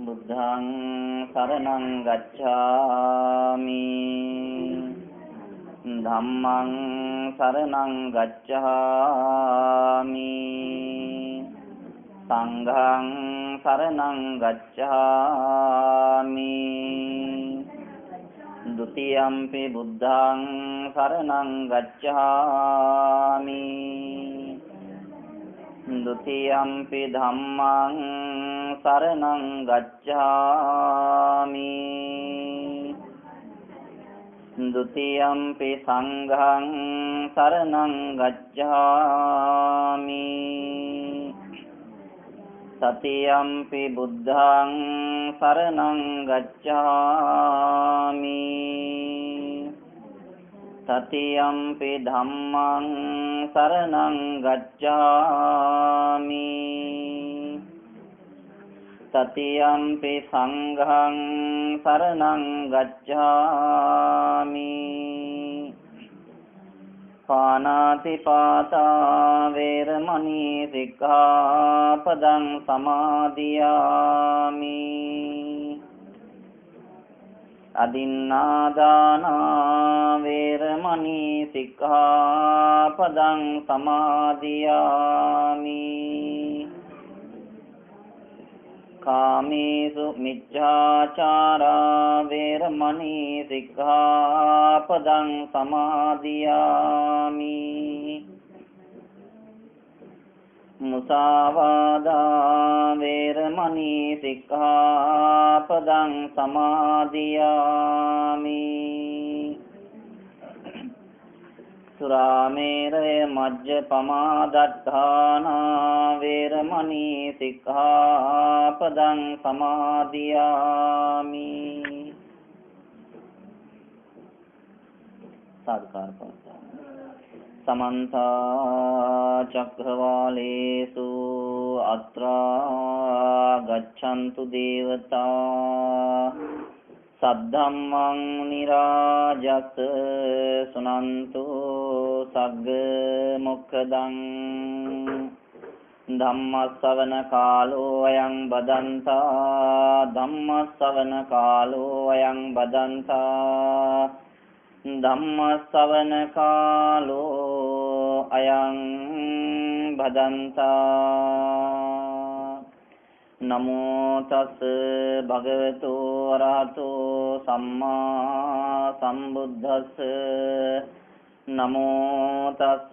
බුද්ධං සරණං ගච්ඡාමි ධම්මං සරණං ගච්ඡාමි සංඝං සරණං ගච්ඡාමි ဒုတိယံ පි බුද්ධං සරණං ගච්ඡාමි ဒုတိယံ පි ධම්මං සරණං ගච්ඡාමි ဒုတိယံ පි සංඝං සරණං ගච්ඡාමි တတိယံ පි බුද්ධං සරණං ගච්ඡාමි တတိယံ පි ධම්මං සරණං ගච්ඡාමි တတိယံ පි සංඝං සරණං ගච්ඡාමි ပါဏာတိပါတာဝေရမဏီสิกขาပဒံ සමාදියාමි อดินนาดานาเวรมณีสิกขาปดังสมาธิยามิกามิสุมิจฉาจาราเวรมณีสิกขาปดังสมาธิยามิมุสาวาดาเวรมณีสิกขาปดังสมาธิยามิสุราเมรยมัจจปมาดัฏฐานาเวรมณีสิกขาปดังสมาธิยามิสาธุการปฏิसमन्ता चक्रवालेषु अत्रा गच्छन्तु देवता सद्धम्मं निराजस् सुनन्तु सग्ग मोक्षदं धम्मश्रवण कालो अयं बदन्ता धम्मश्रवण कालो अयं बदन्ता ධම්මස්සවන කාලෝ අයං භදන්තා නමෝ තස් භගවතු අරහතෝ සම්මා සම්බුද්දස්ස නමෝ තස්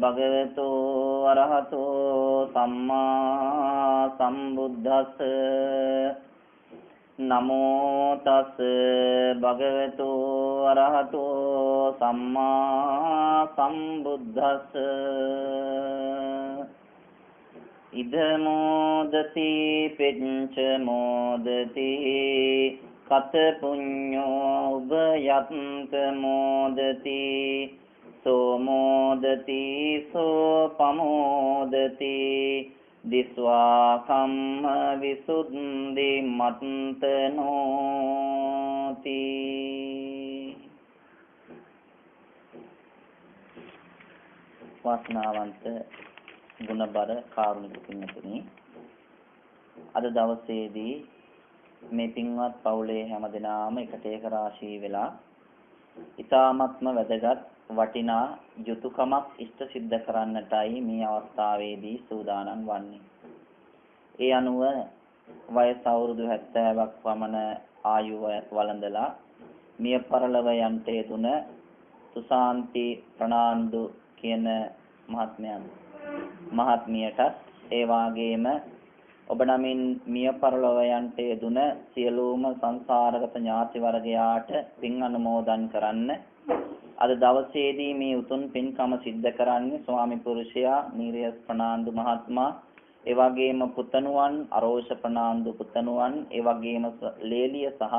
භගවතු අරහතෝ සම්මා සම්බුද්දස්ස නමෝ තස් භගවතු අරහතෝ සම්මා සම්බුද්දස්ස ඉද මොදති පෙච්ච මොදති කත පුඤ්ඤෝ උභයන්ත මොදති සෝ මොදති සෝ පමෝදති දිස්වා කම්ම විසුද්ධි මත්තනෝති වාසනාවන්ත ගුණබර කාරුණික පින්තුනි අද දවසේදී මේ පින්වත් පවුලේ හැමදෙනාම එකට එක රාශී වෙලා ඉතාමත්ම වැදගත් වටිනා යුතුයකමක් ඉෂ්ට සිද්ධ කරන්නටයි මේ අවස්ථාවේදී සූදානම් වන්නේ. ඒ අනුව වයස අවුරුදු 70ක් පමණ ආයු වළඳලා මිය පරලොව යන්ට යෙදුන සුසාන්ති ප්‍රනාන්දු කියන මහත්මියටත් ඒ වාගේම ඔබ නමින් මිය පරලොව යන්ට යෙදුන සියලුම සංසාරගත ඥාති වර්ගයාට පින් අනුමෝදන් කරන්න. අද දවසේදී මේ උතුම් පින්කම සිද්ධ කරන්නේ ස්වාමි පුරුෂයා නීරියස් ප්‍රනාන්දු මහත්මයා, ඒ වගේම පුතණුවන් අරෝෂ ප්‍රනාන්දු පුතණුවන්, ඒ වගේම ලේලිය සහ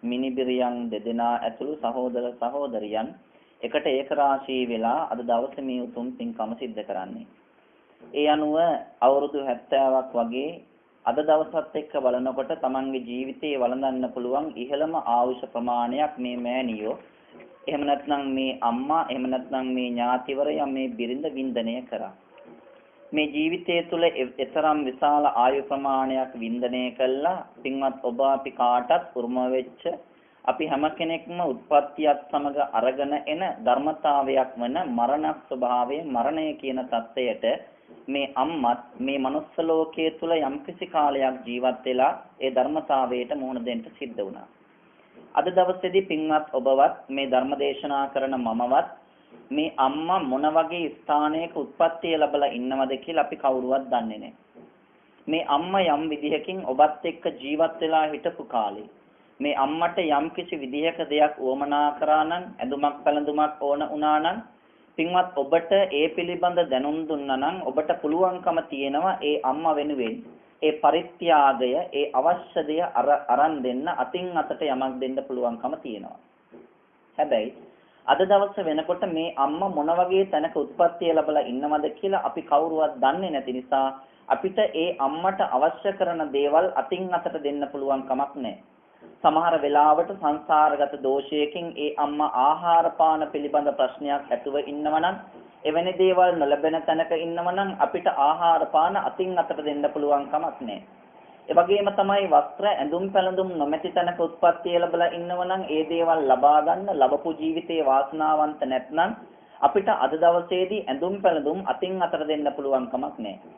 මිනිබිරියන් දෙදෙනා ඇතුළු සහෝදර සහෝදරියන් එකට ඒක රාශී වෙලා අද දවසේ මේ උතුම් පින්කම සිද්ධ කරන්නේ. ඒ අනුව අවුරුදු 70ක් වගේ අද දවසත් එක්ක බලනකොට තමන්ගේ ජීවිතේ වළඳන්න පුළුවන් ඉහළම ආයුෂ ප්‍රමාණයක් මේ මෑණියෝ, එහෙම නැත්නම් මේ අම්මා, එහෙම නැත්නම් මේ ඥාතිවරයා මේ බිරිඳ වින්දනය කරා. මේ ජීවිතය තුළ එතරම් විශාල ආයු ප්‍රමාණයක් වින්දනය කළා පින්වත් ඔබ අපි කාටත් උරුම වෙච්ච අපි හැම කෙනෙක්ම උත්පත්තියත් සමග අරගෙන එන ධර්මතාවයක් වන මරණ ස්වභාවය මරණය කියන தත්ත්වයට මේ අම්මත් මේ මනුස්ස ලෝකයේ තුල යම්කිසි කාලයක් ජීවත් වෙලා ඒ ධර්මතාවයට මුහුණ දෙන්න සිද්ධ වුණා. අද දවසේදී පින්වත් ඔබවත් මේ ධර්ම දේශනා කරන මමවත් මේ අම්මා මොන වගේ ස්ථානයක උත්පත්තිය ලැබලා ඉන්නවද කියලා අපි කවුරුවත් දන්නේ නැහැ. මේ අම්මා යම් විදිහකින් ඔබත් එක්ක ජීවත් වෙලා හිටපු කාලේ මේ අම්මට යම් කිසි විදිහක දෙයක් උවමනා කරා නම් ඇඳුමක් පැළඳුමක් ඕන වුණා නම් පින්වත් ඔබට ඒ පිළිබඳ දැනුම් දුන්නා නම් ඔබට පුළුවන්කම තියෙනවා ඒ අම්මා වෙනුවෙන් ඒ පරිත්‍යාගය ඒ අවශ්‍ය දේ අරන් දෙන්න අතින් අතට යමක් දෙන්න පුළුවන්කම තියෙනවා. හැබැයි අද දවස් වෙනකොට මේ අම්මා මොන වගේ තැනක උත්පත්තිය ලැබලා ඉන්නවද කියලා අපි කවුරුවත් දන්නේ නැති නිසා අපිට ඒ අම්මට අවශ්‍ය කරන දේවල් අතින් අතට දෙන්න පුළුවන් කමක් නැහැ. සමහර වෙලාවට සංසාරගත දෝෂයකින් ඒ අම්මා ආහාර පාන පිළිබඳ ප්‍රශ්නයක් ඇතුව ඉන්නවනම් එවැනි දේවල් නොලැබෙන තැනක ඉන්නවනම් අපිට ආහාර පාන අතින් අතට දෙන්න පුළුවන් කමක් නැහැ. ඒ වගේම තමයි වස්ත්‍ර ඇඳුම් පැළඳුම් නොමැති තැනක උත්පත්තිය ලැබලා ඉන්නවනම් ඒ දේවල් ලබා ගන්න ලැබපු ජීවිතේ වාසනාවන්ත නැත්නම් අපිට අද දවසේදී ඇඳුම් පැළඳුම් අතින් අතට දෙන්න පුළුවන් කමක් නැහැ.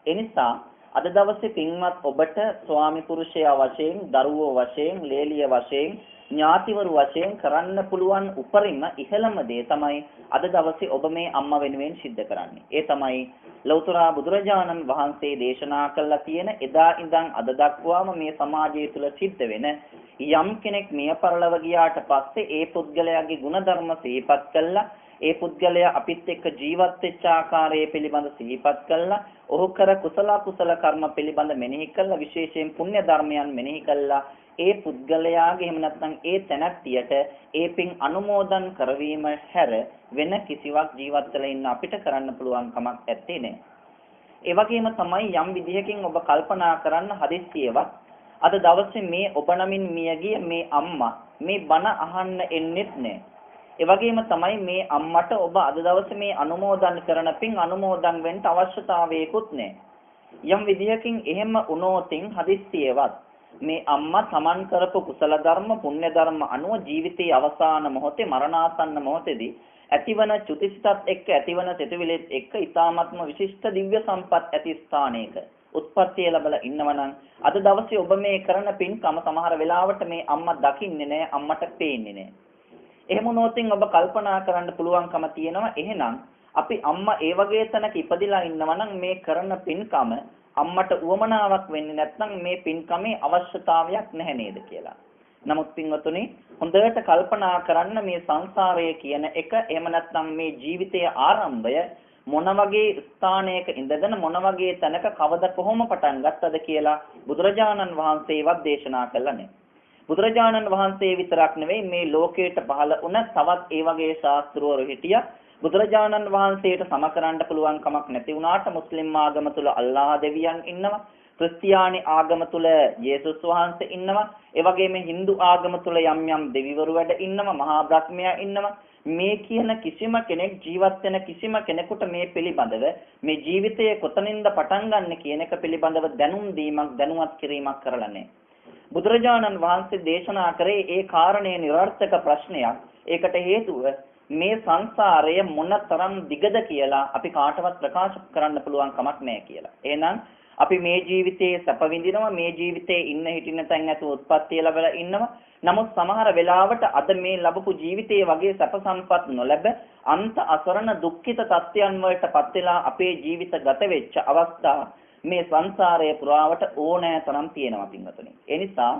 ඒ නිසා අද දවසේ පින්වත් ඔබට ස්වාමි පුරුෂයා වශයෙන්, දරුවෝ වශයෙන්, ලේලිය වශයෙන්, ඥාතිවරු වශයෙන් කරන්න පුළුවන් උපරිම ඉහළම දේ තමයි අද දවසේ ඔබ මේ අම්මා වෙනුවෙන් සිද්ධ කරන්නේ. ඒ තමයි ලෞතර බුදුරජාණන් වහන්සේ දේශනා කළා තියෙන එදා ඉඳන් අද දක්වාම මේ සමාජය තුළ සිද්ධ වෙන යම් කෙනෙක් මිය පරලව ගියාට පස්සේ ඒ පුද්ගලයාගේ ගුණධර්ම සිහිපත් කළා ඒ පුද්ගලයා අපිත් එක්ක ජීවත් වෙච්ච ආකාරය පිළිබඳ සිහිපත් කළා ඔහු කර කුසල කර්ම පිළිබඳ මෙනෙහි කළා විශේෂයෙන් පුණ්‍ය ධර්මයන් මෙනෙහි කළා ඒ පුද්ගලයාගේ එහෙම නැත්නම් ඒ තැනැත්තියට ඒ පින් අනුමෝදන් කරවීම හැර වෙන කිසිවක් ජීවත් වෙලා ඉන්න අපිට කරන්න පුළුවන් කමක් නැත්තේ නේ. ඒ වගේම තමයි යම් විදිහකින් ඔබ කල්පනා කරන්න හදිස්සියවත් අද දවසේ මේ ඔබ නමින් මියගිය මේ අම්මා මේ බණ අහන්න එන්නෙත් නෑ. ඒ වගේම තමයි මේ අම්මට ඔබ අද දවසේ මේ අනුමෝදන් කරන පින් අනුමෝදන් වෙන්න අවශ්‍යතාවයකුත් නෑ. යම් විදිහකින් එහෙම වුණොතින් හදිස්සියවත් මේ අම්මා තමන් කරපු කුසල ධර්ම පුණ්‍ය ධර්ම අනුව ජීවිතයේ අවසාන මොහොතේ මරණාසන්න මොහොතේදී ඇතිවන චුතිසිතත් එක්ක ඇතිවන සිතුවිලිත් එක්ක ඊ타ත්ම විශිෂ්ට දිව්‍ය සම්පත් ඇති ස්ථානයක උත්පත්තිය ලැබලා ඉන්නවනම් අද දවසේ ඔබ මේ කරන පින්කම සමහර වෙලාවට මේ අම්මා දකින්නේ නැහැ අම්මට පේන්නේ නැහැ. එහෙම නොතින් ඔබ කල්පනා කරන්න පුළුවන්කම තියෙනවා එහෙනම් අපි අම්මා ඒ වගේ තැනක ඉපදිලා ඉන්නවනම් මේ කරන පින්කම අම්මට උවමනාවක් වෙන්නේ නැත්නම් මේ පින්කමේ අවශ්‍යතාවයක් නැහැ නේද කියලා. නමුත් පින්වතුනි හොඳට කල්පනා කරන්න මේ සංසාරය කියන එක එහෙම නැත්නම් මේ ජීවිතයේ ආරම්භය මොන වගේ ස්ථානයක ඉඳගෙන මොන වගේ තැනක කවද කොහොම පටන් ගත්තද කියලා බුදුරජාණන් වහන්සේවත් දේශනා කළා නේ. බුදුරජාණන් වහන්සේ විතරක් නෙවෙයි මේ ලෝකයට පහළ වුණ තවත් ඒ වගේ ශාස්ත්‍රවරු හිටියා. බුදුරජාණන් වහන්සේට සම කරන්න පුළුවන් කමක් නැති වුණාට මුස්ලිම් ආගම තුල අල්ලාහ දෙවියන් ඉන්නවා. ක්‍රිස්තියානි ආගම තුල යේසුස් වහන්සේ ඉන්නවා. ඒ වගේම Hindu ආගම තුල යම් යම් දෙවිවරු වැඩ ඉන්නවා. මහා බ්‍රහ්මයා ඉන්නවා. මේ කියන කිසිම කෙනෙක් ජීවත් වෙන කිසිම කෙනෙකුට මේ පිළිබඳව මේ ජීවිතයේ කොතනින්ද පටන් ගන්න කියන එක පිළිබඳව දැනුම් දීමක් දැනුවත් කිරීමක් කරලා නැහැ. බුදුරජාණන් වහන්සේ දේශනා කරේ ඒ කාරණේ නිර්ර්ථක ප්‍රශ්නයක්. ඒකට හේතුව මේ සංසාරය මොනතරම් දිගද කියලා අපි කාටවත් ප්‍රකාශ කරන්න පුළුවන් කමක් නැහැ කියලා. එහෙනම් අපි මේ ජීවිතයේ සැප විඳිනවා මේ ජීවිතයේ ඉන්න හිටින තැන් ඇතුව උත්පත්ති ලැබලා ඉන්නවා. නමුත් සමහර වෙලාවට අද මේ ලැබපු ජීවිතයේ වගේ සැප සම්පත් නොලැබ අන්ත අසරණ දුක්ඛිත තත්ත්වයන් වලටපත් වෙලා අපේ ජීවිත ගත වෙච්ච අවස්ථා මේ සංසාරයේ පුරාවට ඕනෑ තරම් තියෙනවා පින්වතුනි. ඒ නිසා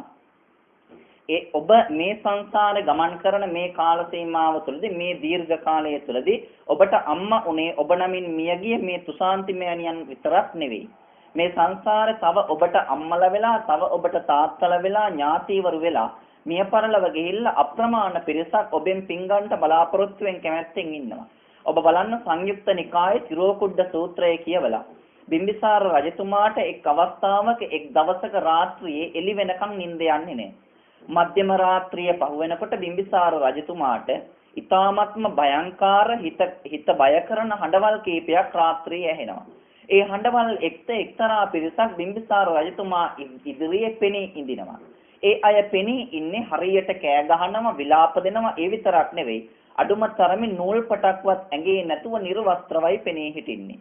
ඔබ මේ සංසාරේ ගමන් කරන මේ කාල සීමාව තුළදී මේ දීර්ඝ කාලය තුළදී ඔබට අම්මා උනේ ඔබ නමින් මියගිය මේ තුසාන්ති මෑණියන් විතරක් නෙවෙයි. මේ සංසාරේ තව ඔබට අම්මලා වෙලා තව ඔබට තාත්තලා වෙලා ඥාතිවරු වෙලා මිය පරලව ගිහිල්ලා අප්‍රමාණ පිරිසක් ඔබෙන් පිංගන්ට බලාපොරොත්තුෙන් කැමැත්තෙන් ඉන්නවා. ඔබ බලන්න සංයුක්ත නිකායේ තිරෝකුඩ්ඩ සූත්‍රය කියවලා බිම්බිසාර රජතුමාට එක් අවස්ථාවක එක් දවසක රාත්‍රියේ එළි වෙනකන් නිින්ද යන්නේ නැහැ. මධ්‍යම රාත්‍රිය පහු වෙනකොට බිම්බිසාර රජතුමාට ඊ타ත්ම භයංකාර හිත බය කරන හඬවල් කීපයක් රාත්‍රියේ ඇහෙනවා. ඒ හඬවල් එක්තරා පිරිසක් බිම්බිසාර රජතුමා ඉදිරියේ පෙනී ඉඳිනවා. ඒ අය පෙනී ඉන්නේ හරියට කෑ ගහනවා, විලාප දෙනවා, ඒ විතරක් නෙවෙයි. අඩුම තරමින් නූල් පටක්වත් ඇඟේ නැතුව නිර්වස්ත්‍රවයි පෙනී හිටින්නේ.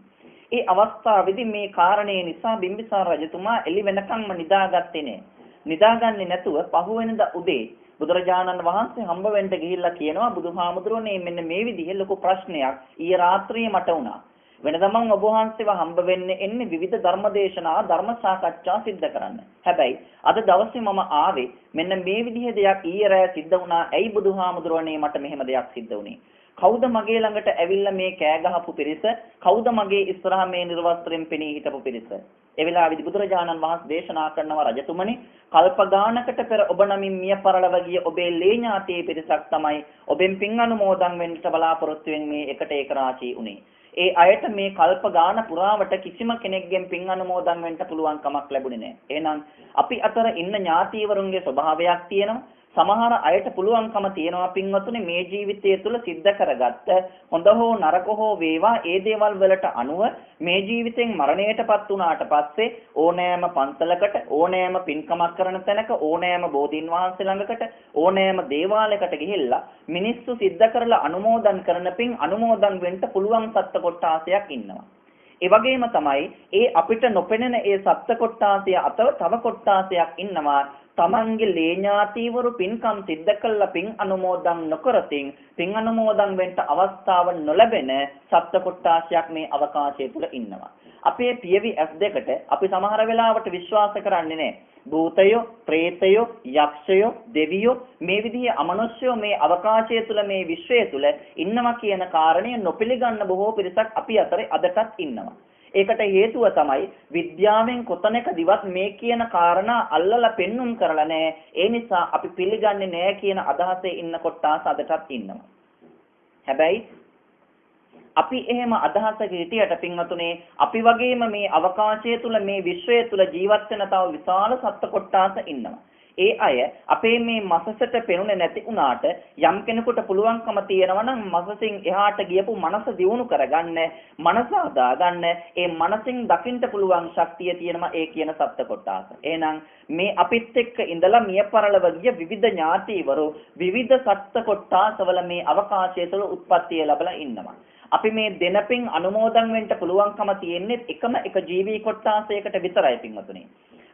ඒ අවස්ථාවේදී මේ කාරණේ නිසා බිම්බිසාර රජතුමා එළි වෙනකම්ම නිදාගත්තේ නෑ. නිදාගන්නේ නැතුව පහුවෙනිදා උදේ බුදුරජාණන් වහන්සේ හම්බ වෙන්න ගිහිල්ලා කියනවා බුදුහාමුදුරනේ මෙන්න මේ විදිහේ ලොකු ප්‍රශ්නයක් ඊයේ රාත්‍රියේ මට වුණා. වෙනදා මම ඔබ වහන්සේව හම්බ වෙන්නේ එන්නේ විවිධ ධර්මදේශනා ධර්ම සාකච්ඡා සිද්ධ කරන්න. හැබැයි අද දවසේ මම ආවේ මෙන්න මේ විදිහේ දෙයක් ඊයේ රෑ සිද්ධ වුණා. ඇයි බුදුහාමුදුරනේ මට මෙහෙම දෙයක් සිද්ධ වුණේ? කවුද මගේ ළඟට ඇවිල්ලා මේ කෑ ගහපු පිරිස? කවුද මගේ ඉස්සරහා මේ නිර්වස්ත්‍රයෙන් පෙනී හිටපු පිරිස? ඒ වෙලාවේදී බුදුරජාණන් වහන්සේ දේශනා කරනවා රජතුමනි කල්ප ගානකට පෙර ඔබ නමින් මිය පරලව ගිය ඔබේ ලේ ඥාතියේ පිරිසක් තමයි ඔබෙන් පින් අනුමෝදන් වෙන්නට බලාපොරොත්තු වෙන මේ එකට ඒක රාශී උනේ. ඒ අයට මේ කල්ප ගාන පුරාවට කිසිම කෙනෙක්ගෙන් පින් අනුමෝදන් වෙන්න පුළුවන් කමක් ලැබුණේ නැහැ. එහෙනම් අපි අතර ඉන්න ඥාතිවරුන්ගේ ස්වභාවයක් තියෙනවා. සමහර අයට පුළුවන්කම තියෙනවා පින්වතුනි මේ ජීවිතය තුළ සිද්ධ කරගත්ත හොඳ හෝ නරක හෝ වේවා ඒ දේවල් වලට අනුව මේ ජීවිතෙන් මරණයටපත් වුණාට පස්සේ ඕනෑම පන්සලකට ඕනෑම පින්කමක් කරන තැනක ඕනෑම බෝධීන් වහන්සේ ළඟකට ඕනෑම දේවාලයකට ගිහිල්ලා මිනිස්සු සිද්ධ කරලා අනුමෝදන් කරන පින් අනුමෝදන් වෙන්න පුළුවන් සත්ත්ව කොටාසයක් ඉන්නවා. ඒ වගේම තමයි ඒ අපිට නොපෙනෙන ඒ සත්ත්ව කොටාසය අතර තව කොටාසයක් ඉන්නවා. තමන්ගේ ලේ ඥාතිවරු පින්කම් සිද්ධ කළා පින් අනුමෝදන් නොකරතින් පින් අනුමෝදන් වෙන්න අවස්ථාව නොලැබෙන සත්ත්ව කොටාසයක් මේ අවකාශය තුල ඉන්නවා. අපේ පියවි S2කට අපි සමහර වෙලාවට විශ්වාස කරන්නේ නැහැ. භූතයෝ, ප්‍රේතයෝ, යක්ෂයෝ, දෙවියෝ මේ විදිහේ අමනුෂ්‍යයෝ මේ අවකාශය තුල මේ විශ්වය තුල ඉන්නවා කියන කාරණය නොපිළගන්න බොහෝ පිරිසක් අපි අතරේ අදටත් ඉන්නවා. ඒකට හේතුව තමයි විද්‍යාවෙන් කොතැනකදීවත් මේ කියන කාරණා අල්ලලා පෙන්눔 කරලා නැහැ. ඒ නිසා අපි පිළිගන්නේ නැහැ කියන අදහසේ ඉන්න කොටස් අදටත් ඉන්නවා. හැබැයි අපි එහෙම අදහසක හිටියට පින්වතුනේ අපි වගේම මේ අවකාශය තුල මේ විශ්වය තුල ජීවත් වෙන තව විශාල සත්ත්ව කොටස් ඉන්නවා. ඒ අය අපේ මේ මසසට පෙනුනේ නැති වුණාට යම් කෙනෙකුට පුළුවන්කම තියෙනවා නම් මසසින් එහාට ගියපු මනස දියුණු කරගන්න, මනස හදාගන්න, ඒ මනසින් දකින්න පුළුවන් ශක්තිය තියෙනවා ඒ කියන සත්ත්ව කොටස. එහෙනම් මේ අපිත් එක්ක ඉඳලා මිය පරලව ගිය විවිධ ඥාතිවරු විවිධ සත්ත්ව කොටස්වල මේ අවකාශය තුළ උත්පත්තිය ලැබලා ඉන්නවා. අපි මේ දෙනපින් අනුමෝදන් වෙන්න පුළුවන්කම තියෙන්නේ එකම එක ජීවී කොටාසයකට විතරයි පින්වතුනි.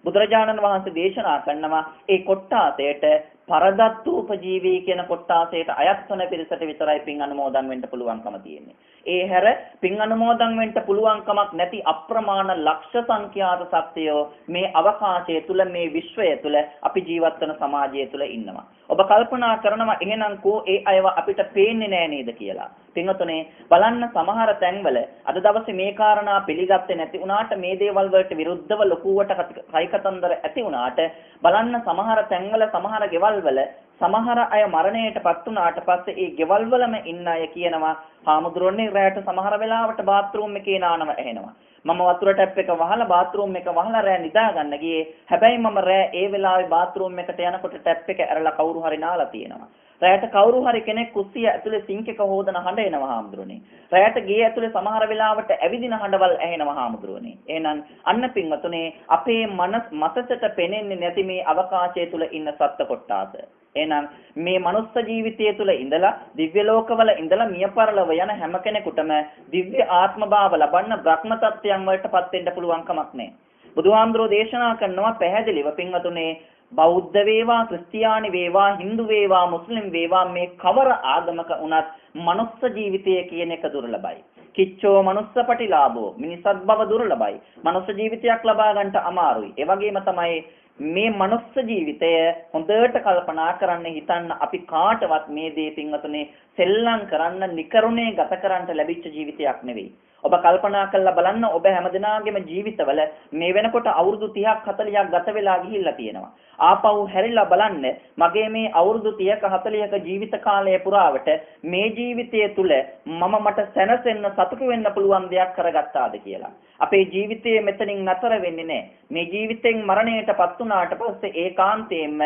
බුදුරජාණන් වහන්සේ දේශනා කරනවා ඒ කොටාසයට පරදත්තූපජීවී කියන කොටාසයට අයත් වන පිරිසට විතරයි පින් අනුමෝදන් වෙන්න පුළුවන්කම තියෙන්නේ. ඒ හැර පින් අනුමෝදන් වෙන්න පුළුවන්කමක් නැති අප්‍රමාණ ලක්ෂ සංඛ්‍යාත සත්‍යෝ මේ අවකාශය තුල මේ විශ්වය තුල අපි ජීවත් වෙන සමාජය තුල ඉන්නවා. ඔබ කල්පනා කරනවා එහෙනම් කෝ ඒ අයව අපිට පේන්නේ නෑ නේද කියලා. පින්වතුනේ බලන්න සමහර තැන්වල අද දවසේ මේ කාරණා පිළිගත්තේ නැති වුණාට මේ දේවල් වලට විරුද්ධව ලොකුවට කයිකතන්දර ඇති වුණාට බලන්න සමහර තැන්වල සමහර ගෙවල් වල සමහර අය මරණයටපත් වුණාට පස්සේ ඒ ගෙවල් වලම ඉන්න අය කියනවා හාමුදුරනේ රැයට සමහර වෙලාවට බාත්රූම් එකේ නානව ඇහෙනවා. මම වතුර ටැප් එක වහලා බාත්රූම් එක වහලා රෑ නිදා ගන්න ගියේ. හැබැයි මම රෑ ඒ වෙලාවේ බාත්රූම් එකට යනකොට ටැප් එක ඇරලා කවුරු හරි නාලා තියෙනවා. රැයට කවුරු හරි කෙනෙක් කුස්සිය ඇතුලේ සිංක් එක හොදන හඬ එනවා හාමුදුරනේ. රැයට ගේ ඇතුලේ සමහර වෙලාවට ඇවිදින හඬවල් ඇහෙනවා හාමුදුරනේ. එහෙනම් අන්න පින්වතුනේ අපේ මනසට පෙනෙන්නේ නැති මේ අවකාශය තුල ඉන්න සත්ත්ව කොටාස. එහෙනම් මේ මනුස්ස ජීවිතය තුළ ඉඳලා දිව්‍ය ලෝකවල ඉඳලා මිය පරලොව යන හැම කෙනෙකුටම දිව්‍ය ආත්ම භාව ලබන්න බ්‍රහ්ම තත්ත්වයන් වලටපත් වෙන්න පුළුවන් කමක් නැහැ. බුදුහාමුදුරෝ දේශනා කරනවා පැහැදිලිව පින්වතුනේ බෞද්ධ වේවා, ක්‍රිස්තියානි වේවා, හින්දු වේවා, මුස්ලිම් වේවා මේ කවර ආගමක වුණත් මනුස්ස ජීවිතය කියන එක දුර්ලභයි. කිච්චෝ මනුස්සපටිලාභෝ මිනිසත් බව දුර්ලභයි. මනුස්ස ජීවිතයක් ලබා ගන්නට අමාරුයි. ඒ වගේම තමයි මේ මනුස්ස ජීවිතය හොඳට කල්පනා කරන්න හිතන්න අපි කාටවත් මේ දේ පින්වතුනේ සෙල්ලම් කරන්න නිකරුණේ ගත කරන්න ලැබිච්ච ජීවිතයක් නෙවෙයි. ඔබ කල්පනා කරලා බලන්න ඔබ හැමදෙනාගේම ජීවිතවල මේ වෙනකොට අවුරුදු 30ක් 40ක් ගත වෙලා ගිහිල්ලා තියෙනවා. ආපහු හැරිලා බලන්න මගේ මේ අවුරුදු 30ක 40ක ජීවිත කාලය පුරාවට මේ ජීවිතය තුල මට සැනසෙන්න සතුටු වෙන්න පුළුවන් දෙයක් කරගත්තාද කියලා. අපේ ජීවිතයේ මෙතනින් නතර වෙන්නේ නැහැ. මේ ජීවිතෙන් මරණයටපත් වුණාට පස්සේ ඒකාන්තයෙන්ම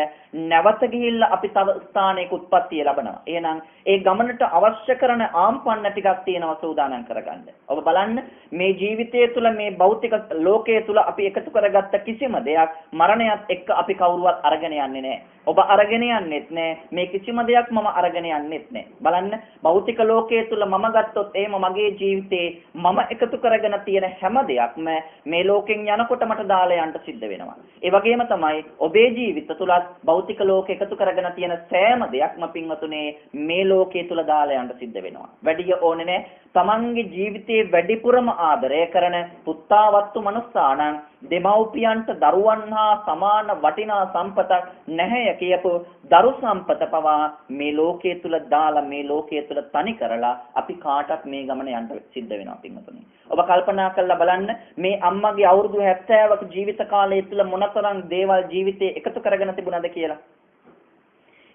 නැවත ගිහිල්ලා අපි තව ස්ථානයක උත්පත්තිය ලබනවා. එහෙනම් ඒ ගමනට අවශ්‍ය කරන ආම්පන්න ටිකක් තියෙනවා සූදානම් කරගන්න. ඔබ ඔබ බලන්න මේ ජීවිතය තුළ මේ භෞතික ලෝකයේ තුළ අපි එකතු කරගත්ත කිසිම දෙයක් මරණයත් එක්ක අපි කවුරුවත් අරගෙන යන්නේ නැහැ. ඔබ අරගෙන යන්නෙත් නැහැ. මේ කිසිම දෙයක් මම අරගෙන යන්නෙත් නැහැ. බලන්න භෞතික ලෝකයේ තුල මම ගත්තොත් එහෙම මගේ ජීවිතේ මම එකතු කරගෙන තියෙන හැම දෙයක්ම මේ ලෝකෙන් යනකොට මට දාලා යන්න සිද්ධ වෙනවා. ඒ වගේම තමයි ඔබේ ජීවිත තුලත් භෞතික ලෝක එකතු කරගෙන තියෙන සෑම දෙයක්ම පින්වතුනේ මේ ලෝකයේ තුල දාලා යන්න සිද්ධ වෙනවා. වැඩි ඕනේ නැහැ. තමන්ගේ ජීවිතයේ වැඩිපුරම ආදරය කරන පුත්තාවත්තු මනුස්සාණන් දෙමව්පියන්ට දරුවන් හා සමාන වටිනා සම්පතක් නැහැ කියපු දරු සම්පත පවා මේ ලෝකයේ තුල දාලා මේ ලෝකයේ තුල තනි කරලා අපි කාටත් මේ ගමන යන්න සිද්ධ වෙනවා පින්වතුනි. ඔබ කල්පනා කරලා බලන්න මේ අම්මගේ අවුරුදු 70ක ජීවිත කාලය තුල මොනතරම් දේවල් ජීවිතේ එකතු කරගෙන තිබුණාද කියලා.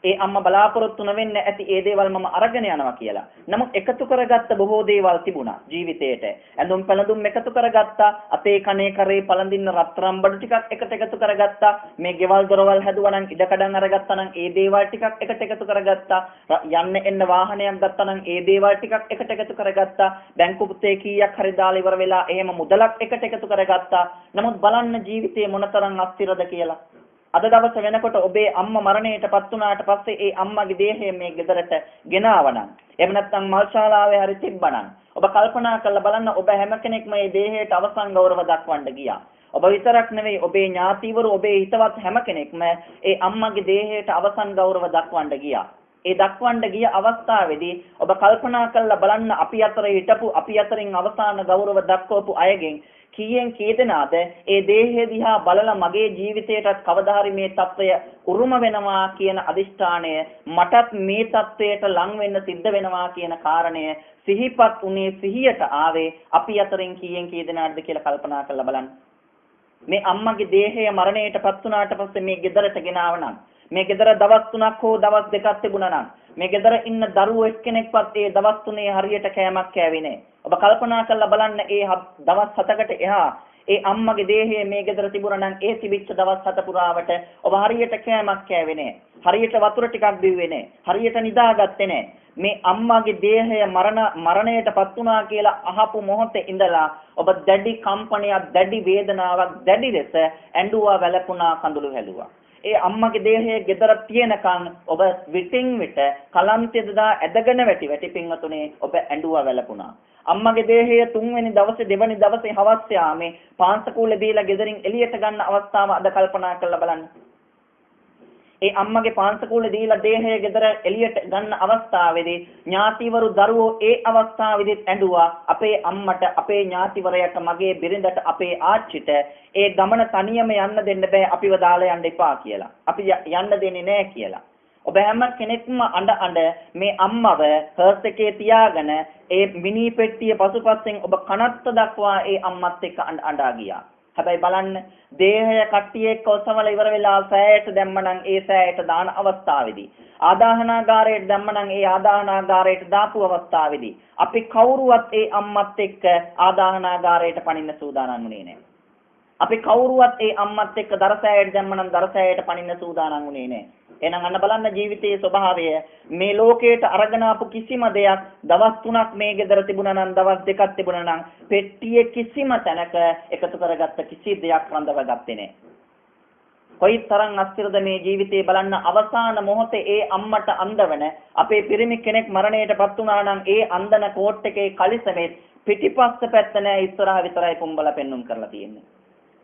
ඒ අම්මා බලාපොරොත්තු නොවෙන්නේ ඇති ඒ දේවල් මම අරගෙන යනවා කියලා. නමුත් එකතු කරගත්ත බොහෝ දේවල් තිබුණා ජීවිතේට. ඇඳුම් පැළඳුම් එකතු කරගත්තා. අපේ කනේ කරේ පළඳින්න රත්තරන් බඩු ටිකක් එකතු කරගත්තා. මේ ගෙවල් දොරවල් හැදුවා නම් ඉඩකඩම් අරගත්තා නම් ඒ දේවල් ටිකක් එකතු කරගත්තා. යන්න එන්න වාහනයක් ගත්තා නම් ඒ දේවල් ටිකක් එකතු කරගත්තා. බැංකු පුතේ කීයක් හරි දාලා ඉවර වෙලා එහෙම මුදලක් එකතු කරගත්තා. නමුත් බලන්න ජීවිතේ මොනතරම් අස්තිරද කියලා. අද දවස වෙනකොට ඔබේ අම්මා මරණයටපත් වුණාට පස්සේ ඒ අම්මගේ දේහය මේ ගෙදරට ගෙනාවනම් එහෙම නැත්නම් මල් ශාලාවේ හරි තිබ්බනම් ඔබ කල්පනා කරලා බලන්න ඔබ හැම කෙනෙක්ම මේ දේහයට අවසන් ගෞරව දක්වන්න ගියා. ඔබ විතරක් නෙවෙයි ඔබේ ඥාතිවරු ඔබේ හිතවත් හැම කෙනෙක්ම ඒ අම්මගේ දේහයට අවසන් ගෞරව දක්වන්න ගියා. ඒ දක්වන්න ගිය අවස්ථාවේදී ඔබ කල්පනා කරලා බලන්න අපි අතර හිටපු අපි අතරින් අවසාන ගෞරව දක්වපු අයගෙන් කීයෙන් කී දෙනාද ඒ දේහය දිහා බලලා මගේ ජීවිතයටත් කවදා හරි මේ తত্ত্বය උරුම වෙනවා කියන අදිෂ්ඨානය මටත් මේ తত্ত্বයට ලං වෙන්න සිද්ධ වෙනවා කියන කාරණය සිහිපත් උනේ සිහියට ආවේ අපි අතරින් කීයෙන් කී දෙනාද කියලා කල්පනා කරලා බලන්න. මේ අම්මගේ දේහය මරණයටපත් වුණාට පස්සේ මේ ගෙදරට ගෙනාවනම් මේ ගෙදර දවස් 3ක් හෝ දවස් 2ක් තිබුණා නම් මේ ගෙදර ඉන්න දරුවෝ එක්කෙනෙක්වත් ඒ දවස් 3 හරියට කෑමක් කෑවේ නැහැ. ඔබ කල්පනා කරලා බලන්න ඒ දවස් 7කට එහා ඒ අම්මගේ දේහය මේ ගෙදර තිබුණා නම් ඒ තිබිච්ච දවස් 7 පුරාවට ඔබ හරියට කෑමක් කෑවේ නැහැ. හරියට වතුර ටිකක් බිව්වේ නැහැ. හරියට නිදාගත්තේ නැහැ. මේ අම්මාගේ දේහය මරණයටපත් වුණා කියලා අහපු මොහොතේ ඉඳලා ඔබ දැඩි කම්පනයක් දැඩි වේදනාවක් දැඩි ලෙස ඇඬුවා වැළපුණා කඳුළු හැලුවා. ඒ අම්මගේ දේහයේ ගෙදර තියෙනකන් ඔබ විටින් විට කලන්තෙද දා ඇදගෙන වැටි පින්වතුනේ ඔබ ඇඬුවා වැළපුණා. අම්මගේ දේහය තුන්වෙනි දවසේ දෙවෙනි දවසේ හවස් යාමේ පාන්සකූලේ දීලා ගෙදරින් එළියට ගන්න අවස්ථාව අද කල්පනා කරලා බලන්න. ඒ අම්මගේ පාන්සකූලේ දීලා දේහය ගෙදර එළියට ගන්න අවස්ථාවේදී ඥාතිවරු දරුවෝ ඒ අවස්ථාවේදීත් ඇඬුවා අපේ අම්මට අපේ ඥාතිවරයට මගේ බිරිඳට අපේ ආච්චිට ඒ ගමන තනියම යන්න දෙන්න බෑ අපිව දාලා යන්න එපා කියලා. අපි යන්න දෙන්නේ නෑ කියලා. ඔබ හැම කෙනෙක්ම අඬ මේ අම්මව හර්ස් එකේ තියාගෙන ඒ මිනි පෙට්ටිය පසුපස්සෙන් ඔබ කනත්ත දක්වා ඒ අම්මත් එක්ක අඬා ගියා. හැබැයි බලන්න දේහය කට්ටිය එක්ක ඔසවල ඉවර වෙලා සෑයට දැම්මනම් ඒ සෑයට දාන අවස්ථාවේදී ආදාහනාගාරයට දැම්මනම් ඒ ආදාහනාගාරයට දාපු අවස්ථාවේදී අපි කවුරුවත් ඒ අම්මත් එක්ක ආදාහනාගාරයට පනින්න සූදානම් වුණේ නැහැ. අපි කවුරුවත් ඒ අම්මත් එක්ක දරසෑයට දැම්මනම් දරසෑයට පනින්න සූදානම් වුණේ නැහැ. එහෙනම් අන්න බලන්න ජීවිතයේ ස්වභාවය මේ ලෝකයට අරගෙන ආපු කිසිම දෙයක් දවස් 3ක් මේ ගෙදර තිබුණා නම් දවස් 2ක් තිබුණා නම් පෙට්ටියේ කිසිම තැනක එකතු කරගත්ත කිසි දෙයක් රඳව ගත්තේ නැහැ. කොයිතරම් අස්තිරද මේ ජීවිතේ බලන්න අවසාන මොහොතේ ඒ අම්මට අඳවන අපේ පිරිමි කෙනෙක් මරණයටපත් වුණා නම් ඒ අන්දන කෝට් එකේ කලිසමේ පිටිපස්ස පැත්ත නෑ ඉස්සරහ විතරයි පොම්බල පෙන්눔 කරලා තියෙන්නේ.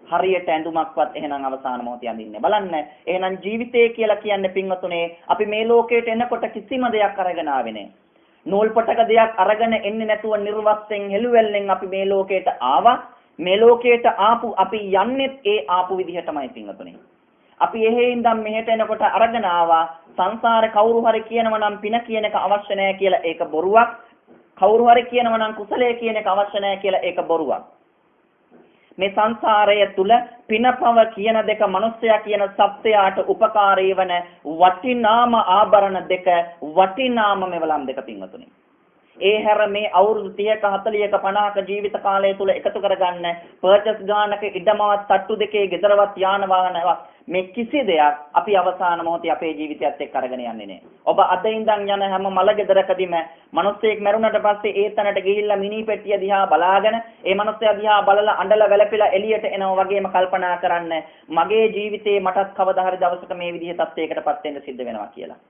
හරියට ඇඳුමක්වත් එහෙනම් අවසාන මොහොතේ අඳින්නේ. බලන්න එහෙනම් ජීවිතය කියලා කියන්නේ පින්වතුනේ අපි මේ ලෝකයට එනකොට කිසිම දෙයක් අරගෙන ආවේ නැහැ. නූල් පොටක දෙයක් අරගෙන එන්නේ නැතුව නිර්වස්යෙන් හෙළුවැල්ලෙන් අපි මේ ලෝකයට ආවා. මේ ලෝකයට ආපු අපි යන්නේත් ඒ ආපු විදිහටමයි පින්වතුනේ. අපි එහෙ ඉඳන් මෙහෙට එනකොට අරගෙන ආවා සංසාරේ කවුරු හරි කියනවා නම් පින කියන එක අවශ්‍ය නැහැ කියලා ඒක බොරුවක්. කවුරු හරි කියනවා නම් කුසලයේ කියන එක අවශ්‍ය නැහැ කියලා ඒක බොරුවක්. මේ සංසාරය තුල පිනපව කියන දෙක මිනිස්සයා කියන සත්‍යයට උපකාරී වන වටිනාම ආභරණ දෙක වටිනාම මෙවලම් දෙක පින්වතුනි. ඒ හැර මේ අවුරුදු 30ක 40ක 50ක ජීවිත කාලය තුල එකතු කරගන්න පර්චස් ගානක ඉඩමවත් තට්ටු දෙකේ ගෙදරවත් යාන වාහනවත් මේ කිසි දෙයක් අපි අවසාන මොහොතේ අපේ ජීවිතයත් එක්ක අරගෙන යන්නේ නැහැ. ඔබ අද ඉඳන් යන හැම මල ගෙදරකදීම මිනිස්සෙක් මැරුණට පස්සේ ඒ තැනට ගිහිල්ලා මිනි පෙට්ටිය දිහා බලාගෙන ඒ මිනිස්සයා දිහා බලලා අඬලා වැළපිලා එළියට එනවා වගේම කල්පනා කරන්න මගේ ජීවිතේ මටත් කවදා හරි දවසක මේ විදිහේ තත්යකටපත් වෙන්න සිද්ධ වෙනවා කියලා.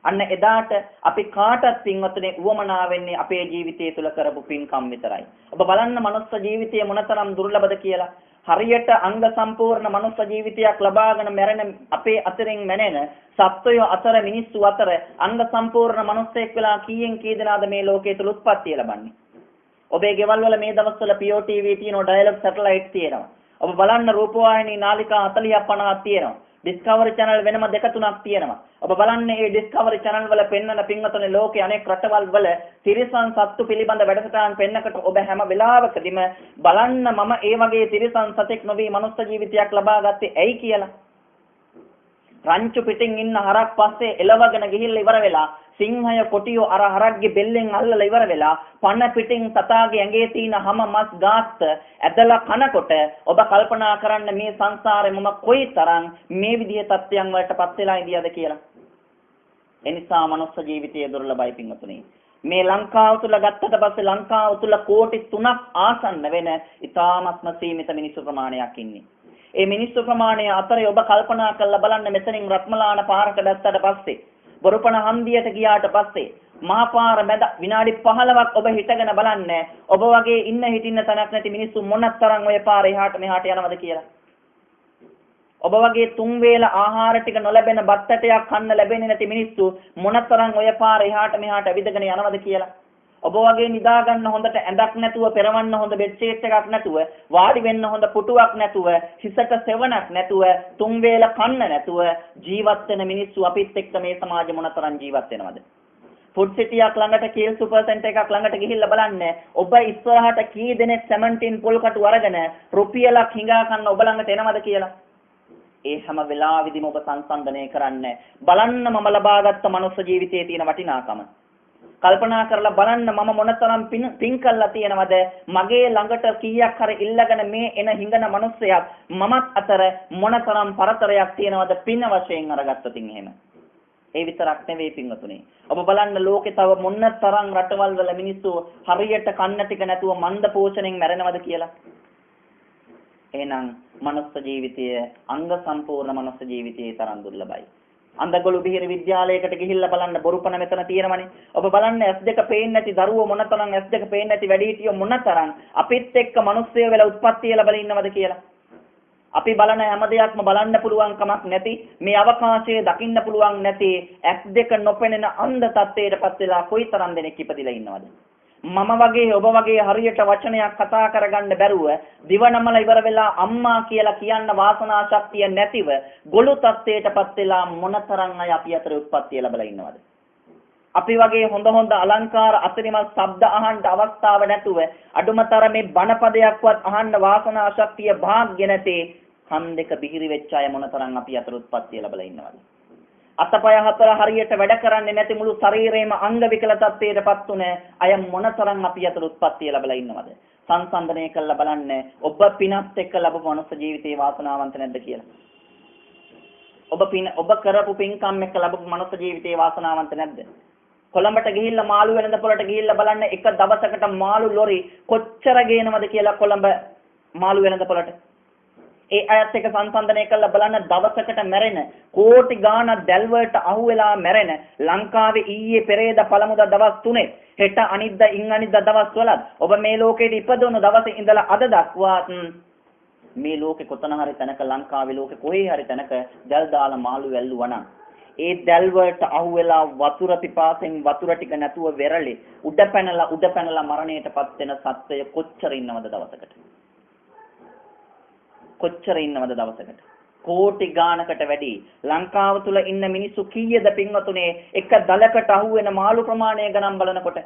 අන්න එදාට අපි කාටත් පින්වතුනේ උවමනා වෙන්නේ අපේ ජීවිතය තුළ කරපු පින්කම් විතරයි. ඔබ බලන්න මනුස්ස ජීවිතය මොනතරම් දුර්ලභද කියලා. හරියට අංග සම්පූර්ණ මනුස්ස ජීවිතයක් ලබාගෙන මැරෙන අපේ අතරින් මැනෙන සත්වයෝ අතර මිනිස්සු අතර අංග සම්පූර්ණ මනුස්සයෙක් වෙලා කීයෙන් කී දෙනාද මේ ලෝකයේ තුල උත්පත්තිය ලබන්නේ. ඔබේ ගෙවල් වල මේ දවස්වල POTV තියෙනවා, ඩයලොග් සැටලයිට් තියෙනවා. ඔබ බලන්න රූපවාහිනී නාලිකා 40ක් 50ක් තියෙනවා. ඩිස්කවරි channel වෙනම දෙක තුනක් තියෙනවා. ඔබ බලන්නේ මේ ඩිස්කවරි channel වල පෙන්වන පින්වතුනි ලෝකයේ අනෙක් රටවල් වල තිරිසන් සත්තු පිළිබඳ වැඩසටහන් පෙන්නකට ඔබ හැම වෙලාවකදීම බලන්න මම ඒ වගේ තිරිසන් සතෙක් නොවි මනුස්ස ජීවිතයක් ලබා ගත්තේ ඇයි කියලා. රංචු පිටින් ඉන්න හරක් පස්සේ එලවගෙන ගිහිල්ලා ඉවර වෙලා සිංහය කොටියෝ අර හරක්ගේ බෙල්ලෙන් අල්ලලා ඉවර වෙලා පණ පිටින් සතාගේ ඇඟේ තියෙන හැම මස් ගාස්ත ඇදලා කනකොට ඔබ කල්පනා කරන්න මේ සංසාරේ මම කොයිතරම් මේ විදිහේ තත්ත්වයන් වලටපත් වෙලා ඉඳියද කියලා. එනිසා මනුස්ස ජීවිතයේ දුර්ලභයි පින්වතුනි. මේ ලංකාව තුල ගත්තට පස්සේ ලංකාව තුල කෝටි 3ක් ආසන්න වෙන ඉතාමත්ම සීමිත මිනිස්සු ප්‍රමාණයක් ඉන්නේ. ඒ මිනිස්සු ප්‍රමාණය අතරේ ඔබ කල්පනා කරලා බලන්න මෙතනින් රත්මලාන පාරක දැත්තට පස්සේ බොරුපණ හන්දියට ගියාට පස්සේ මහා පාර මැද විනාඩි 15ක් ඔබ හිටගෙන බලන්න ඔබ වගේ ඉන්න හිටින්න තැනක් නැති මිනිස්සු මොනතරම් ඔය පාර එහාට මෙහාට යනවද කියලා. ඔබ වගේ තුන් වේල ආහාර ටික නොලැබෙන බත් ඇටයක් කන්න ලැබෙන්නේ නැති මිනිස්සු මොනතරම් ඔය පාර එහාට මෙහාට ඇවිදගෙන යනවද කියලා. ඔබ වගේ නිදා ගන්න හොඳට ඇඳක් නැතුව පෙරවන්න හොඳ බෙඩ් ෂීට් එකක් නැතුව වාඩි වෙන්න හොඳ පුටුවක් නැතුව හිසට සෙවණක් නැතුව තුන් වේල කන්න නැතුව ජීවත් වෙන මිනිස්සු අපිත් එක්ක මේ සමාජෙ මොනතරම් ජීවත් වෙනවද? ෆුඩ් සිටියක් ළඟට කීල් සුපර් සෙන්ටර් එකක් ළඟට ගිහිල්ලා බලන්න ඔබ ඉස්සරහට කී දෙනෙක් සෙමන්ටින් පොල් කටු අරගෙන රුපියලක් හිඟා කන්න ඔබ ළඟට එනවද කියලා. ඒ හැම වෙලාවෙදිම ඔබ සංසන්දනය කරන්න බලන්න මම ලබාගත් මනුස්ස ජීවිතයේ තියෙන වටිනාකම. කල්පනා කරලා බලන්න මම මොනතරම් පින් කළා තියෙනවද මගේ ළඟට කීයක් හරි ඉල්ලගෙන මේ එන හිඟන මිනිස්සයක් මමත් අතර මොනතරම් පරතරයක් තියෙනවද පින වශයෙන් අරගත්තොත් එහෙම. ඒ විතරක් නෙවෙයි පින්වතුනි. ඔබ බලන්න ලෝකේ තව මොනතරම් රටවල් වල මිනිස්සු හරියට කන්න ටික නැතුව මන්ද පෝෂණයෙන් මැරෙනවද කියලා. එහෙනම් මනුස්ස ජීවිතය අංග සම්පූර්ණ මනුස්ස ජීවිතයේ තරම් දුර්ලභයි. අන්දගොළු බිහිර විද්‍යාලයකට ගිහිල්ලා බලන්න බොරුපණ මෙතන තියෙනවනේ. ඔබ බලන්න S2 පේන්නේ නැති දරුවෝ මොනතරම් S2 පේන්නේ නැති වැඩිහිටියෝ මොනතරම් අපිත් එක්ක මිනිස්සුය වෙලා උත්පත්ති ලැබලා ඉන්නවද කියලා. අපි බලන හැම දෙයක්ම බලන්න පුළුවන් කමක් නැති මේ අවකාශයේ දකින්න පුළුවන් නැති S2 නොපෙනෙන අන්ධ තත්ත්වයටපත් වෙලා කොයිතරම් දෙනෙක් ඉපදිලා ඉන්නවද? මම වගේ ඔබ වගේ හරියට වචනයක් කතා කරගන්න බැරුව දිවනමල ඉවර වෙලා අම්මා කියලා කියන්න වාසනා ශක්තිය නැතිව ගොළු තත්ත්වයටපත් වෙලා මොනතරම් අය අපි අතර උත්පත්ති ලැබලා ඉන්නවද? අපි වගේ හොඳ අලංකාර අසිරිමත් ශබ්ද අහන්න අවස්ථාව නැතුව අඩුමතරමේ බණපදයක්වත් අහන්න වාසනා ශක්තිය භාග්‍ය නැතේ කන් දෙක බිහිරි වෙච්ච අය මොනතරම් අපි අතර උත්පත්ති ලැබලා ඉන්නවද? අතපය හතර හරියට වැඩ කරන්නේ නැති මුළු ශරීරේම අංග විකල තත්ත්වයටපත් උනේ අය මොනතරම් අපි අතර උත්පත්ති ලැබලා ඉන්නවද? සංසන්දනය කළා බලන්න ඔබ පිනත් එක්ක ලැබපු මනුස්ස ජීවිතේ වාසනාවන්ත නැද්ද කියලා. ඔබ කරපු පින්කම් එක්ක ලැබපු මනුස්ස ජීවිතේ වාසනාවන්ත නැද්ද? කොළඹට ගිහිල්ලා මාළු වෙළඳ පොළට ගිහිල්ලා බලන්න එක දවසකට මාළු ලොරි කොච්චර ගේනවද කියලා කොළඹ මාළු වෙළඳ පොළට. ඒ අයත් එක්ක සංසන්දනය කරලා බලන්න දවසකට මැරෙන කෝටි ගාණක් දැල් වලට අහු වෙලා මැරෙන ලංකාවේ ඊයේ පෙරේදා පළමුදා දවස් 3 හෙට අනිද්දා අනිද්දා දවස් වලත් ඔබ මේ ලෝකෙට ඉපදුණු දවසේ ඉඳලා අද දක්වා මේ ලෝකේ කොතන හරි තැනක ලංකාවේ ලෝකේ කොහේ හරි තැනක දැල් දාලා මාළු වැල්ලුවා නම් ඒ දැල් වලට අහු වෙලා වතුර පිපාසෙන් වතුර ටික නැතුව වෙරළේ උඩ පැනලා මරණයටපත් වෙන සත්වය කොච්චර ඉන්නවද දවසකට? කොච්චර ඉන්නවද දවසකට? කෝටි ගානකට වැඩි ලංකාව තුල ඉන්න මිනිස්සු කීයද පින්වතුනේ එක දලකට අහු වෙන මාළු ප්‍රමාණය ගණන් බලනකොට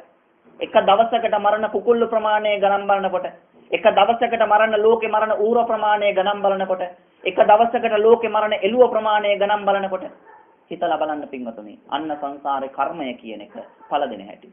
එක දවසකට මරණ කුකුල්ලු ප්‍රමාණය ගණන් බලනකොට එක දවසකට මරණ ලෝකේ මරණ ඌර ප්‍රමාණය ගණන් බලනකොට එක දවසකට ලෝකේ මරණ එළුව ප්‍රමාණය ගණන් බලනකොට හිතලා බලන්න පින්වතුනේ අන්න සංසාරේ කර්මය කියන එක පළ දෙන හැටි.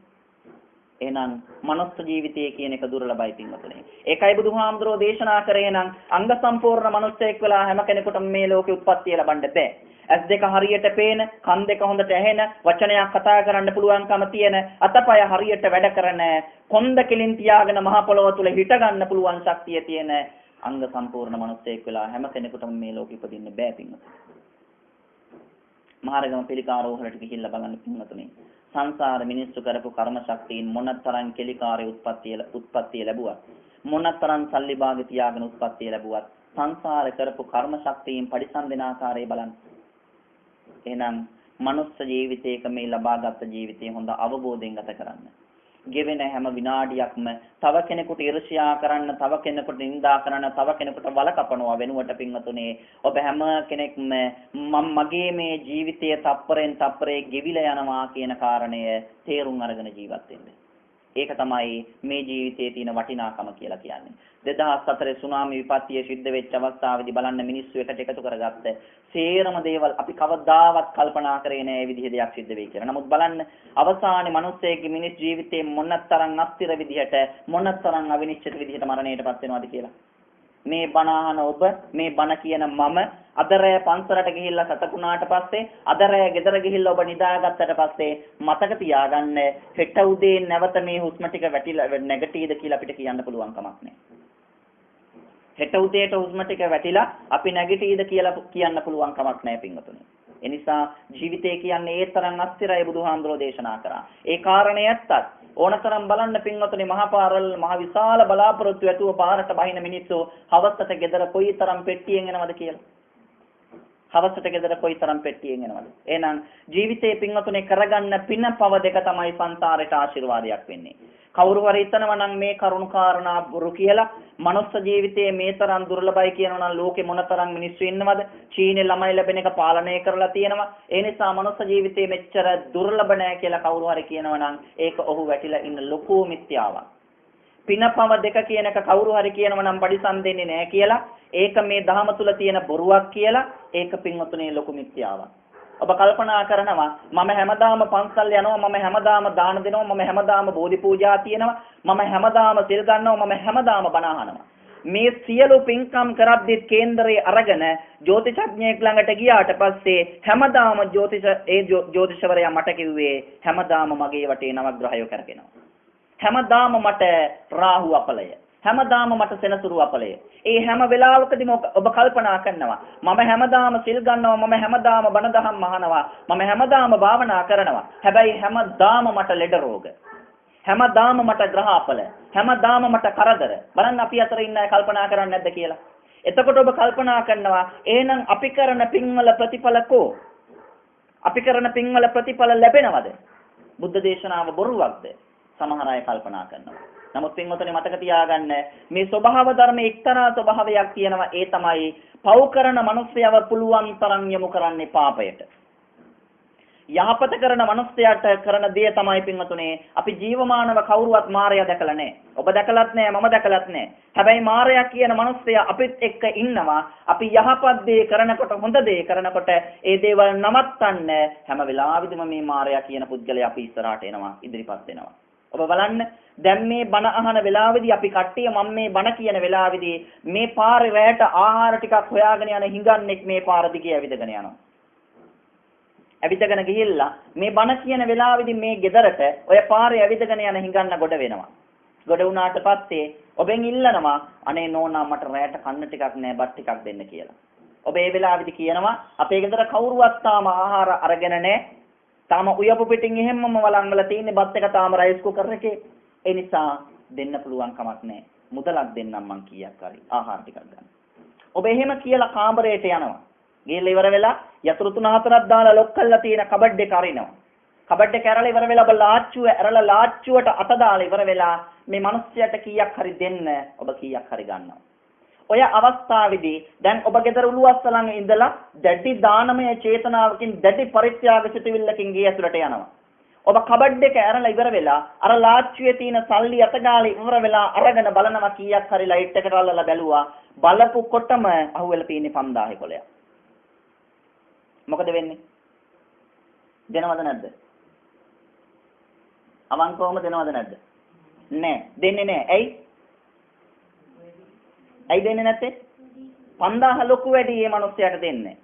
එහෙනම් මනුස්ස ජීවිතය කියන එක දුර්ලභයි පින්වතුනි. ඒකයි බුදුහාමුදුරෝ දේශනා කරේ නම් අංග සම්පූර්ණ මනුස්සයෙක් වෙලා හැම කෙනෙකුටම මේ ලෝකෙ උත්පත්තිය ලබන්න බෑ. ඇස් දෙක හරියට පේන, කන් දෙක හොඳට ඇහෙන, වචනයක් කතා කරන්න පුළුවන්කම තියෙන, අතපය හරියට වැඩ කරන, කොන්ද කෙලින් තියාගෙන මහ පොළොව තුල හිට ගන්න පුළුවන් ශක්තිය තියෙන අංග සම්පූර්ණ මනුස්සයෙක් වෙලා හැම කෙනෙකුටම මේ ලෝකෙ ඉපදින්න බෑ පින්වතුනි. මහරගම පිළිකාරෝහලට ගිහිල්ලා බලන්න පින්වතුනි. සංසාර මිනිස්සු කරපු කර්ම ශක්තියින් මොනතරම් කෙලිකාරී උත්පත්තිය ලැබුවත්, මොනතරම් සල්ලි භාගෙ තියාගෙන උත්පත්තිය ලැබුවත්, සංසාර කරපු කර්ම ශක්තියින් පරිසම් දෙන ආකාරය බලන්න. එහෙනම් මනුස්ස ජීවිතයක මේ ලබාගත් ජීවිතය හොඳ අවබෝධයෙන් ගත කරන්න. ගෙවෙන හැම විනාඩියක්ම තව කෙනෙකුට ඊර්ෂ්‍යා කරන්න, තව කෙනෙකුට නිඳා කරන්න, තව කෙනෙකුට වලකපනවා වෙනුවට පින්වතුනි, ඔබ හැම කෙනෙක්ම මගේ මේ ජීවිතය තප්පරෙන් තප්පරේ ගෙවිලා යනවා කියන කාරණය තේරුම් අරගෙන ජීවත් වෙන්න. ඒක තමයි මේ ජීවිතයේ තියෙන වටිනාකම කියලා කියන්නේ. 2004 සුනාමි විපත්තිය සිද්ධ වෙච්ච අවස්ථාවේදී බලන්න මිනිස්සු එකට එකතු කරගත්ත සේරම දේවල් අපි කවදාවත් කල්පනා කරේ නෑ මේ විදිහේ දෙයක් සිද්ධ වෙයි කියලා. නමුත් බලන්න අවසානයේ මිනිස්සෙගේ මිනිස් ජීවිතේ මොනතරම් අස්තිර විදිහට, මොනතරම් අවිනිශ්චිත විදිහට මරණයටපත් වෙනවද කියලා. මේ බණ අහන ඔබ, මේ බණ කියන මම අදරය පන්සලට ගිහිල්ලා සතකුණාට පස්සේ, අදරය ගෙදර ගිහිල්ලා ඔබ නිදාගත්තට පස්සේ මතක තියාගන්න හෙට උදේ නැවත මේ හුස්ම ටික වැටිලා නැගටීද කියලා අපිට කියන්න පුළුවන් කමක් නැහැ. හෙට උදේට හුස්ම ටික වැටිලා අපි නැගටීද කියලා කියන්න පුළුවන් කමක් නැහැ පින්වතුනි. ඒ නිසා ජීවිතය කියන්නේ ඒ තරම් අස්තිරයි බුදුහාමුදුරෝ දේශනා කරා. ඒ කාරණේ ඇත්තත් ඕනතරම් බලන්න පින්වතුනි, මහ විශාල බලාපොරොත්තු ඇතුව පාරට බහින මිනිස්සු හවසට ගෙදර කොයිතරම් පෙට්ටියෙන් එනවද කියලා. හවසට ගෙදර කොයිතරම් පෙට්ටියෙන් එනවද? එහෙනම් ජීවිතේ පින්වතුනි කරගන්න පින පව දෙක තමයි සංසාරේට ආශිර්වාදයක් වෙන්නේ. කවුරු හරි හිතනවා නම් මේ කරුණු කාරණා බොරු කියලා, මනුස්ස ජීවිතයේ මේ තරම් දුර්ලභයි කියනවා නම් ලෝකේ මොනතරම් මිනිස්සු ඉන්නවද? චීනේ ළමයි ලැබෙන එක පාලනය කරලා තියෙනවා. ඒ නිසා මනුස්ස ජීවිතයේ මෙච්චර දුර්ලභ නැහැ කියලා කවුරු හරි කියනවා නම් ඒක ඔහු වැටිලා ඉන්න ලොකු මිත්‍යාවක්. පිනපව දෙක කියන එක කවුරු හරි කියනවා නම් පරිසම් දෙන්නේ නැහැ කියලා, ඒක මේ ධහම තුල තියෙන බොරුවක් කියලා, ඒක පින්වතුනේ ලොකු මිත්‍යාවක්. ඔබ කල්පනා කරනවා මම හැමදාම පන්සල් යනවා, මම හැමදාම දාන දෙනවා, මම හැමදාම බෝධි පූජා තියනවා, මම හැමදාම සිල් ගන්නවා, මම හැමදාම බණ අහනවා. මේ සියලු පින්කම් කරද්දිත් කේන්දරේ අරගෙන ජ්‍යොතිෂඥයෙක් ළඟට ගියාට පස්සේ හැමදාම ජ්‍යොතිෂවරයා මට කිව්වේ හැමදාම මගේ වටේ නවග්‍රහයෝ කරගෙනවා. හැමදාම මට රාහු අපලය, හැමදාම මට සෙනසුරු අපලය. ඒ හැම වෙලාවකදීම ඔබ කල්පනා කරනවා මම හැමදාම සිල් ගන්නවා, මම හැමදාම බණ දහම් අහනවා, මම හැමදාම භාවනා කරනවා. හැබැයි හැමදාම මට ලෙඩ රෝග, හැමදාම මට ග්‍රහ අපල, හැමදාම මට කරදර. බලන්න අපි අතර ඉන්න අය කල්පනා කරන්නේ නැද්ද කියලා. එතකොට ඔබ කල්පනා කරනවා එහෙනම් අපි කරන පින්වල ප්‍රතිඵල කෝ? අපි කරන පින්වල ප්‍රතිඵල ලැබෙනවද? බුද්ධ දේශනාව බොරුවක්ද? සමහර අය කල්පනා කරනවා. නමුත් පින්වතුනි මතක තියාගන්න මේ ස්වභාව ධර්මයේ එක්තරා ස්වභාවයක් තියෙනවා. ඒ තමයි පව් කරන මිනිස්යව පුළුවන් තරම් යොමු කරන්නේ පාපයට. යහපත කරන මිනිස්යාට කරන දේ තමයි පින්වතුනේ අපි ජීවමානව කවුරුවත් මායя දැකලා නැහැ. ඔබ දැකලත් නැහැ, මම දැකලත් නැහැ. හැබැයි මායя කියන මිනිස්යා අපිත් එක්ක ඉන්නවා. අපි යහපත් දේ කරනකොට, හොඳ දේ කරනකොට ඒ දේවල් නවත්තන්න හැම වෙලාවෙදිම මේ මායя කියන පුද්ගලයා අපි ඉස්සරහට එනවා, ඉදිරිපත් වෙනවා. ඔබ බලන්න දැන් මේ බණ අහන වෙලාවේදී අපි කට්ටිය මම මේ බණ කියන වෙලාවේදී මේ පාරේ රැයට ආහාර ටිකක් හොයාගෙන යන හිඟන්නෙක් මේ පාර දිගේ ඇවිදගෙන යනවා. ඇවිදගෙන ගිහිල්ලා මේ බණ කියන වෙලාවේදී මේ ගෙදරට ඔය පාරේ ඇවිදගෙන යන හිඟන්න ගොඩ වෙනවා. ගොඩ වුණාට පස්සේ ඔබෙන් ඉල්ලනවා අනේ නෝනා මට රැයට කන්න ටිකක් නැහැ, බත් ටිකක් දෙන්න කියලා. ඔබ ඒ වෙලාවේදී කියනවා අපේ ගෙදර කවුරුවත් තාම ආහාර අරගෙන නැහැ. තාම උයපු පිටින් එහෙම්මම වළංගල තියෙන්නේ, බත් එක තාම රයිස් කුකර් එකේ. ඒ නිසා දෙන්න පුළුවන් කමක් නැහැ. මුදලක් දෙන්නම් මං කීයක් හරි ආහාර ටිකක් ගන්න. ඔබ එහෙම කියලා කාමරයට යනවා. ගිහලා ඉවර වෙලා යතුරු 3-4ක් දාලා ලොක් කරලා තියෙන කබඩ් එක අරිනවා. කබඩ් එක ඇරලා ඉවර වෙලා ඔබ ලාච්චුව ඇරලා ලාච්චුවට අත දාලා ඉවර වෙලා මේ මිනිස්සයාට කීයක් හරි දෙන්න ඔබ කීයක් හරි ගන්නවා. ඔය අවස්ථාවේදී දැන් ඔබ ගෙදර උළුවස්ස ළඟ ඉඳලා දැඩි දානමය චේතනාවකින් දැඩි පරිත්‍යාග සිතුවිල්ලකින් ගේ ඇතුළට යනවා. ඔබ කබඩ් එක ඇරලා ඉවර වෙලා අර ලාච්චුවේ තියෙන සල්ලි අතගාලා ඉවර වෙලා අරගෙන බලනවා කීයක් හරි ලයිට් එකට අල්ලලා බැලුවා. බලපු කොටම අහුවෙලා තියෙන්නේ 5000 කොලයක්. මොකද වෙන්නේ? දෙනවද නැද්ද? අවංකවම දෙනවද නැද්ද? නෑ. දෙන්නේ නෑ. ඇයි? ඇයි දෙන්නේ නැත්තේ? 5000 ලොකු වැඩි මේ මිනිස්සයාට දෙන්නේ.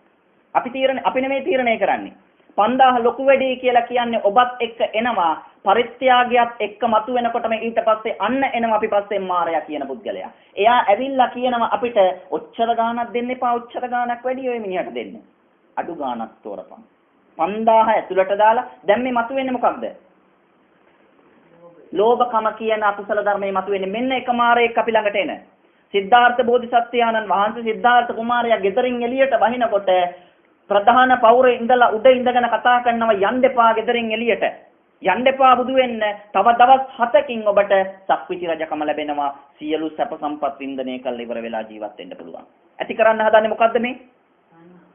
අපි නෙමෙයි තීරණය කරන්නේ. 5000 ලොකු වැඩි කියලා කියන්නේ ඔබත් එක්ක එනවා පරිත්‍යාගයත් එක්ක මතු වෙනකොටම ඊට පස්සේ අන්න එනවා අපි පස්සේ මාරයා කියන පුද්ගලයා. එයා ඇවිල්ලා කියනවා අපිට ඔච්චර ගාණක් දෙන්න එපා ඔච්චර ගාණක් වැඩි ඔය මිනිහට දෙන්න. අඩු ගාණක් තෝරපන්. 5000 ඇතුළට දාලා දැන් මේ මතු වෙන්නේ මොකක්ද? ලෝභකම කියන අකුසල ධර්මයේ මතු වෙන්නේ මෙන්න එක මාරයෙක් අපි ළඟට එන. සිද්ධාර්ථ බෝධිසත්වයාණන් වහන්සේ සිද්ධාර්ථ කුමාරයා ගෙදරින් එළියට වහිනකොට ප්‍රධාන පවුරේ ඉඳලා උඩ ඉඳගෙන කතා කරනවා යන්න එපා ගෙදරින් එළියට. යන්න එපා බුදු වෙන්න. තව දවස් 7කින් ඔබට සක්විති රජකම ලැබෙනවා. සියලු සැප සම්පත් වින්දනය කරලා ඉවර වෙලා ජීවත් වෙන්න පුළුවන්. ඇති කරන්න හදන්නේ මොකද්ද මේ?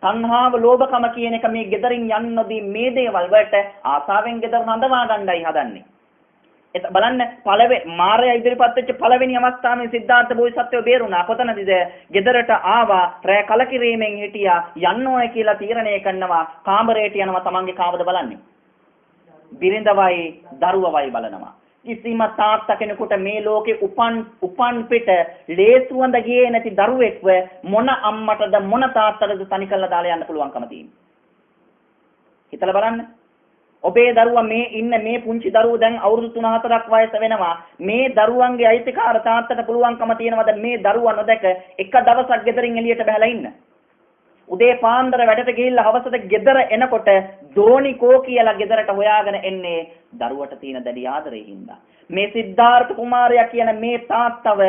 තණ්හාව ලෝභකම කියන එක මේ ගෙදරින් යන්නදී මේ දේවල් වලට ආසාවෙන් ගෙදර හඳවා ගන්නයි හදන්නේ. බලන්න මාරයා ඉදිරිපත් වෙච්ච පළවෙනි අවස්ථාවේ සිද්ධාර්ථ බෝධිසත්වෝ බේරුණා. කොතනදද? ගෙදරට ආවා. රෑ කලකිරීමෙන් හිටියා. යන්න ඕය කියලා තීරණය කරනවා. කාමරයට යනවා. තමන්ගේ කාවද බලන්නේ. බිරිඳවයි දරුවවයි බලනවා. කිසිම තාත්තා කෙනෙකුට මේ ලෝකේ උපන් පිට ලේසුවඳ ගියේ නැති දරුවෙක්ව මොන අම්මටද මොන තාත්තටද තනි කරලා දාලා යන්න පුළුවන්කම තියෙන්නේ. හිතලා බලන්න. ඔබේ දරුවා මේ ඉන්න මේ පුංචි දරුවෝ දැන් අවුරුදු 3-4ක් වයස වෙනවා. මේ දරුවන්ගේ අයිතිකාර තාත්තට පුළුවන්කම තියෙනවද මේ දරුවා නොදැක එක දවසක් ගෙදරින් එළියට බහලා ඉන්න? උදේ පාන්දර වැඩට ගිහිල්ලා හවසට ගෙදර එනකොට දෝනි කෝ කියලා ගෙදරට හොයාගෙන එන්නේ දරුවට තියෙන දැඩි ආදරයෙන් හින්දා. මේ සිද්ධාර්ථ කුමාරයා කියන මේ තාත්තව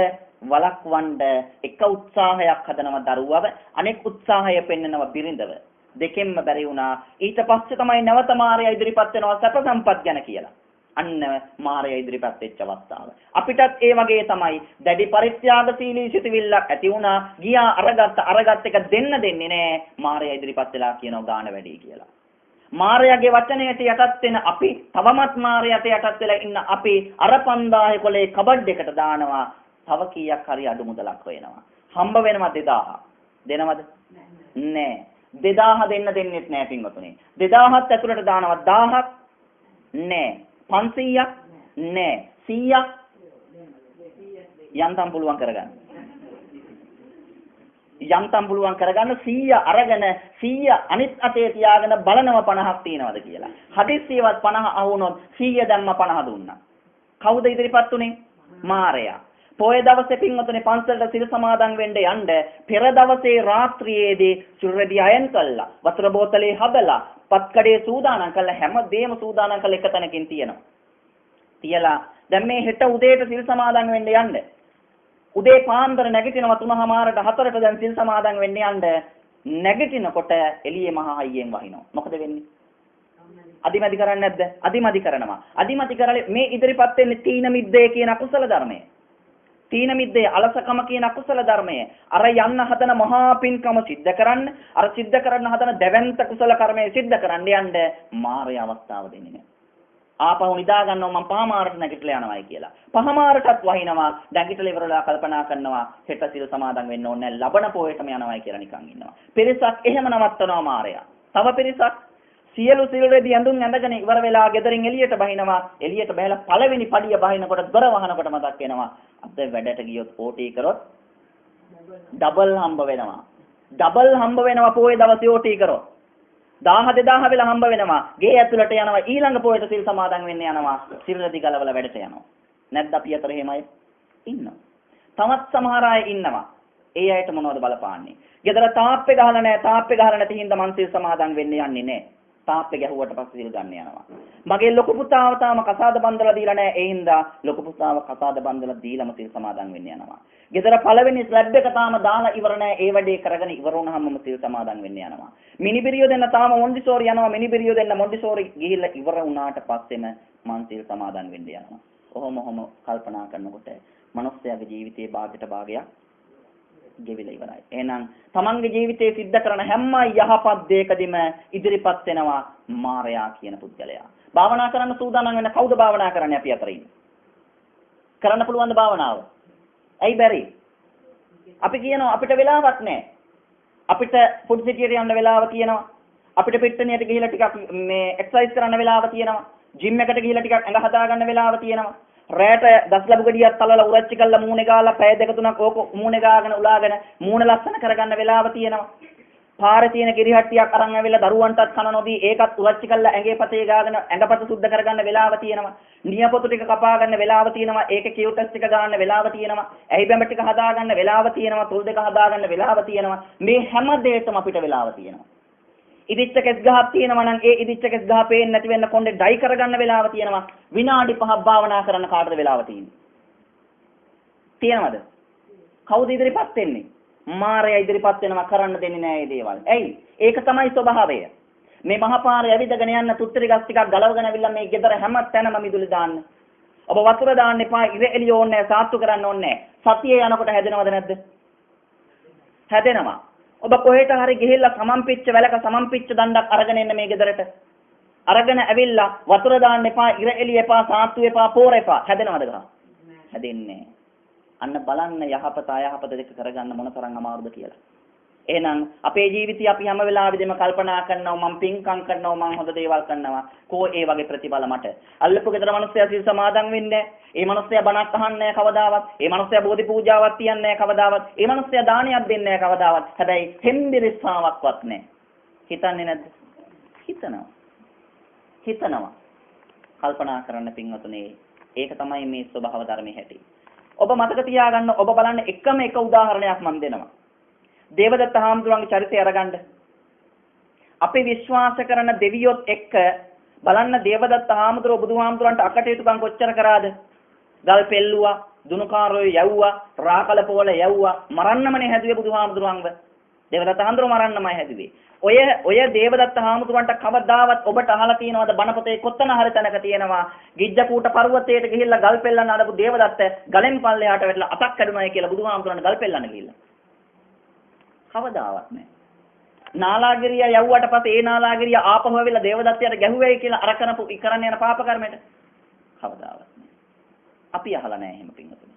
වළක්වන්න එක උත්සාහයක් හදනවා දරුවව, අනෙක් උත්සාහය පෙන්නනවා බිරිඳව. දෙකෙන්ම බැරි වුණා. ඊට පස්සේ තමයි නැවත මාරයා ඉදිරිපත් වෙනවා සැප සම්පත් ගැන කියලා. අන්න මාරයා ඉදිරිපත් වෙච්ච අවස්ථාව. අපිටත් ඒ වගේ තමයි දැඩි පරිත්‍යාගශීලී සිතවිල්ලක් ඇති වුණා. ගියා අරගත්ත එක දෙන්නේ නෑ. මාරයා ඉදිරිපත් වෙලා කියනවා ගාන වැඩි කියලා. මාරයාගේ වචනයට යටත් වෙන අපි තවමත් මාරයාට යටත් වෙලා ඉන්න අපි අර 5000 කොලේ කබඩ් එකට දානවා. තව කීයක් හරි අඩු මුදලක් හොයනවා. හම්බ වෙනවා 2000. දෙනවද? නෑ. 2000 දෙන්නෙත් නෑ පින්වතුනි. 2000ත් ඇතුළට දානවා 1000ක් නෑ. 500ක් නෑ. 100ක් යන්තම් පුළුවන් කරගන්න. 100 අරගෙන 100 අනිත් අතේ තියාගෙන බලනවා 50ක් තියනවද කියලා. හදිස්සියවත් 50 අහුනොත් 100 දැම්ම 50 දුන්නා. කවුද ඉදිරිපත් උනේ? මාරයා. පොය දවසේ පින්වතුනි පන්සලට සිල් සමාදන් වෙන්න යන්න පෙර දවසේ රාත්‍රියේදී සුරරෙදි අයන් කළා. වතුර බෝතලේ හදලා පත්කඩේ සූදානම් කළා. හැමදේම සූදානම් කළ එක තැනකින් තියෙනවා. තියලා දැන් මේ හෙට උදේට සිල් සමාදන් වෙන්න යන්න. උදේ පාන්දර නැගිටිනවා 3:00ට 4ට දැන් සිල් සමාදන් වෙන්න යන්න. නැගිටිනකොට එළියේ මහා හයියෙන් වහිනවා. මොකද වෙන්නේ? අදිමදි කරන්නේ නැද්ද? අදිමදි කරනවා. අදිමදි කරලා මේ ඉදිරිපත් වෙන්නේ තීන මිද්දේ කියන අකුසල ධර්මය. තීන මිද්දේ අලසකම කියන අකුසල ධර්මය. අර යන්න හදන මහා පින්කම සිද්ධ කරන්න, අර සිද්ධ කරන්න හදන දැවැන්ත කුසල කර්මය සිද්ධ කරන්න යන්න මාරේ අවස්ථාව දෙන්නේ නැහැ. ආපහු නිදා ගන්නවා මම පහමාරට නැගිටලා යනවායි කියලා. පහමාරටත් වහිනවා. නැගිටලා ඉවරලා කල්පනා කරනවා හෙට සිල් සමාදන් වෙන්න ඕනේ නැහැ. ලබන පොයටම යනවායි කියලා නිකන් ඉන්නවා. පිරිසක් එහෙම නවත්තනවා මාරයා. තව පිරිසක් සියලු සිල්රෙදි ඇඳුම් ඇඳගෙන ඉවර වෙලා ගෙදරින් එළියට බහිනවා. එළියට බහලා පළවෙනි පඩිය බහිනකොට දොර වහනකොට මතක් වෙනවා. අද වැඩට ගියොත් ඕටී කරොත් ඩබල් හම්බ වෙනවා. ඩබල් හම්බ වෙනවා පොයේ දවසේ ඕටී කරොත්. 1000 2000 වෙලා හම්බ වෙනවා. ගේ ඇතුළට යනවා ඊළඟ පොයට සිල් සමාදන් වෙන්න යනවා. සිල්රෙදි ගලවලා වැඩට යනවා. නැත්නම් අපි අතර එහෙමයි ඉන්නවා. තවත් සමහර අය ඉන්නවා. ඒ අයට මොනවද බලපාන්නේ? ගෙදර තාප්පේ ගහලා නැහැ. තාප්පේ ගහලා නැති හින්දා මං සිල් සමාදන් වෙන්න යන්නේ නැහැ. තාප්පේ ගැහුවට පස්සේ සිල් ගන්න යනවා. මගේ ලොකු පුතාව තාම කසාද බන්දලා දීලා නැහැ. ඒ හින්දා ලොකු පුතාව කසාද බන්දලා දීලාම සිල් සමාදන් වෙන්න යනවා. ගෙදර පළවෙනි ස්ලැබ් එක තාම දාලා ඉවර නැහැ. ඒ වැඩේ කරගෙන ඉවර වුණාම සිල් සමාදන් වෙන්න යනවා. මිනිබිරියෝ දෙන්න තාම මොන්ඩිසෝරි යනවා. මිනිබිරියෝ දෙන්න මොන්ඩිසෝරි ගිහිල්ලා ඉවර වුණාට පස්සෙම මං සිල් සමාදන් වෙන්න යනවා. ඔහොම කල්පනා කරනකොට මනුස්සයාගේ ජීවිතයේ භාගයට භාගයක් ගෙවිලා ඉවරයි. එහෙනම් තමන්ගේ ජීවිතයේ සිද්ධ කරන හැම යහපත් දෙයකදීම ඉදිරිපත් වෙනවා මාරයා කියන පුද්ගලයා. භාවනා කරන්න සූදානම් වෙන කවුද භාවනා කරන්නේ අපි අතර ඉන්නේ? කරන්න පුළුවන් ද භාවනාව? ඇයි බැරි? අපි කියනවා අපිට වෙලාවක් නැහැ. අපිට ෆුඩ් සිටියට යන්න වෙලාව තියෙනවා. අපිට පිට්ටනියට ගිහිල්ලා ටිකක් මේ එක්සර්සයිස් කරන්න වෙලාව තියෙනවා. ජිම් එකට ගිහිල්ලා ටිකක් ඇඟ හදා ගන්න වෙලාව තියෙනවා. රැට ගස්ලබු ගෙඩියක් තලලා උරච්චි කළා මූණේ ගාලා පැය දෙක තුනක් ඕක මූණේ ගාගෙන උලාගෙන මූණ ලස්සන කරගන්න වෙලාව තියෙනවා. පාරේ තියෙන කිරිහට්ටියක් අරන් ඇවිල්ලා දරුවන්ටත් කන නොදී ඒකත් උරච්චි කළා ඇඟේ පතේ ගාගෙන ඇඟපත සුද්ධ කරගන්න වෙලාව තියෙනවා. නියපොතු ටික කපා ගන්න වෙලාව තියෙනවා. ඒකේ කියුටස් ටික ගන්න වෙලාව තියෙනවා. ඇහි බැඹ ටික හදා ගන්න වෙලාව තියෙනවා. තුල් දෙක හදා ගන්න වෙලාව තියෙනවා. මේ හැම දෙයකම අපිට වෙලාව තියෙනවා. ඉදිච්ච කෙස් ගහක් තියෙනවා නම් ඒ ඉදිච්ච කෙස් ගහ පේන්නේ නැති වෙන්න කොණ්ඩේ ඩයි කරගන්න වෙලාව තියෙනවා. විනාඩි 5ක් භාවනා කරන්න කාටද වෙලාව තියෙන්නේ? තියෙනවද? කවුද ඉදිරිපත් වෙන්නේ? මාරය ඉදිරිපත් වෙනවා කරන්න දෙන්නේ නැහැ මේ දේවල්. ඇයි? ඒක තමයි ස්වභාවය. මේ මහපාරේ ඇවිදගෙන යන්න තුත්තරි ගස් ටිකක් ගලවගෙන අවිල්ලා මේ ගෙදර හැම තැනම මිදුලි දාන්න. ඔබ වතුර දාන්න එපා, ඉර එළිය ඕනේ නැහැ, සාත්තු කරන්න ඕනේ නැහැ. සතියේ යනකොට හැදෙනවද නැද්ද? හැදෙනවා. ඔබ කොහෙට හරි ගිහිල්ලා සමම්පිච්ච වැලක සමම්පිච්ච දණ්ඩක් අරගෙන එන්න මේ ගෙදරට. අරගෙන ඇවිල්ලා වතුර දාන්න එපා, ඉර එළිය එපා, සාත්තු එපා, පෝර එපා. හැදෙනවද ගහ? හැදෙන්නේ නැහැ. අන්න බලන්න යහපත අයහපත දෙක කරගන්න මොන තරම් අමාරුද කියලා. එහෙනම් අපේ ජීවිතය අපි හැම වෙලාවෙදිම කල්පනා කරනවා මම පින්කම් කරනවා මම හොඳ දේවල් කරනවා කෝ ඒ වගේ ප්‍රතිඵල මට. අල්ලපු ගෙදර මිනිස්සයා සිල් සමාදන් වෙන්නේ ඒ මිනිස්සයා බණක් අහන්නේ කවදාවත්. ඒ මිනිස්සයා බෝධි පූජාවක් තියන්නේ කවදාවත්. ඒ මිනිස්සයා දානයක් දෙන්නේ කවදාවත්. හැබැයි හෙම්බිරිස්සාවක්වත් නැහැ. හිතන්නේ නැද්ද? හිතනවා. කල්පනා කරන්න පින්වතුනි. ඒක තමයි මේ ස්වභාව ධර්මයේ හැටි. ඔබ මතක තියාගන්න ඔබ බලන්න එකම එක උදාහරණයක් මම දෙනවා. දේවදත්ත හාමුදුරන්ගේ චරිතය අරගන්න. අපි විශ්වාස කරන දෙවියොත් එක්ක බලන්න දේවදත්ත හාමුදුරුවෝ බුදුහාමුදුරන්ට අකටයුතුකම් කොච්චර කරාද? ගල් පෙල්ලුවා, දුනුකාරයෝ යවුවා, රාකල පොළ යවුවා, මරන්නමනේ හැදුවේ බුදුහාමුදුරන්ව. දේවදත්ත හාමුදුරුවෝ මරන්නමයි හැදුවේ. ඔය දේවදත්ත හාමුදුරන්ට කවදාවත් ඔබට අහලා තියෙනවද බණපොතේ කොත්තන හරි තැනක තියෙනවා ගිජ්ජකූට පර්වතයට ගිහිල්ලා ගල් පෙල්ලන්න ආපු දේවදත්ත ගලෙන් පල්ලෙහාට වැටලා අතක් කැඩුනායි කියලා බුදුහාමුදුරන්ට ගල් පෙල්ලන්න ගිහිල්ලා. කවදාවත් නැහැ. නාලාගිරිය යවුවට පස්සේ ඒ නාලාගිරිය ආපහු ඇවිල්ලා දේවදත්තයට ගැහුවයි කියලා අර කරන්න යන පාප කර්මයට කවදාවත් නැහැ. අපි අහලා නැහැ එහෙම පින්වතුනි.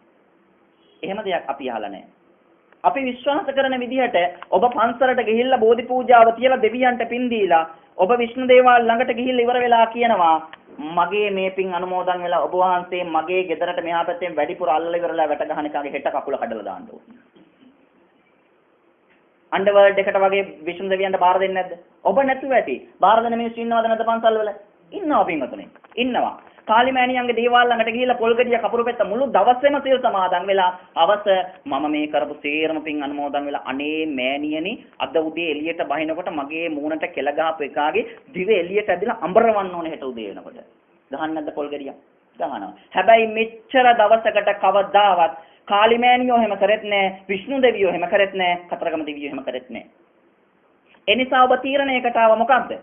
එහෙම දෙයක් අපි අහලා නැහැ. අපි විශ්වාස කරන විදිහට ඔබ පන්සලට ගිහිල්ලා බෝධි පූජාව තියලා දෙවියන්ට පින් දීලා ඔබ විෂ්ණු දේවාල ළඟට ගිහිල්ලා ඉවර වෙලා කියනවා මගේ මේ පින් අනුමෝදන් වෙලා ඔබ වහන්සේ මගේ ගෙදරට මෙහා පැත්තෙන් වැඩිපුර අල්ලලා ඉවරලා වැට ගහන එකගේ හෙට කකුල කඩලා දාන්න ඕනේ. අන්ඩර්වර්ල්ඩ් එකට වගේ විෂ්ණු දෙවියන්ට බාර දෙන්නේ නැද්ද? ඔබ නැතුව ඇති. බාර දෙන මිනිස්සු ඉන්නවද නැද්ද පන්සල් වල? ඉන්නවා පින්වතුනි. ඉන්නවා. කාලිමෑණියන්ගේ දේවාල ළඟට ගිහිල්ලා පොල් ගෙඩිය කපුරු පෙත්ත මුළු දවසේම සිල් සමාදන් වෙලා අවස මම මේ කරපු සේරම පින් අනුමෝදන් වෙලා අනේ මෑණියනි අද උදේ එළියට බහිනකොට මගේ මූණට කෙල ගහපු එකාගේ දිව එළියට ඇදලා අඹරවන්න ඕනේ හෙට උදේ වෙනකොට. ගහන්න නැද්ද පොල් ගෙඩිය? ගහනවා. හැබැයි මෙච්චර දවසකට කවදාවත් කාලිමෑණියෝ එහෙම කරෙත් නැහැ, විෂ්ණු දෙවියෝ එහෙම කරෙත් නැහැ, කතරගම දෙවියෝ එහෙම කරෙත් නැහැ. එනිසා ඔබ තීරණයකට ආව මොකද්ද?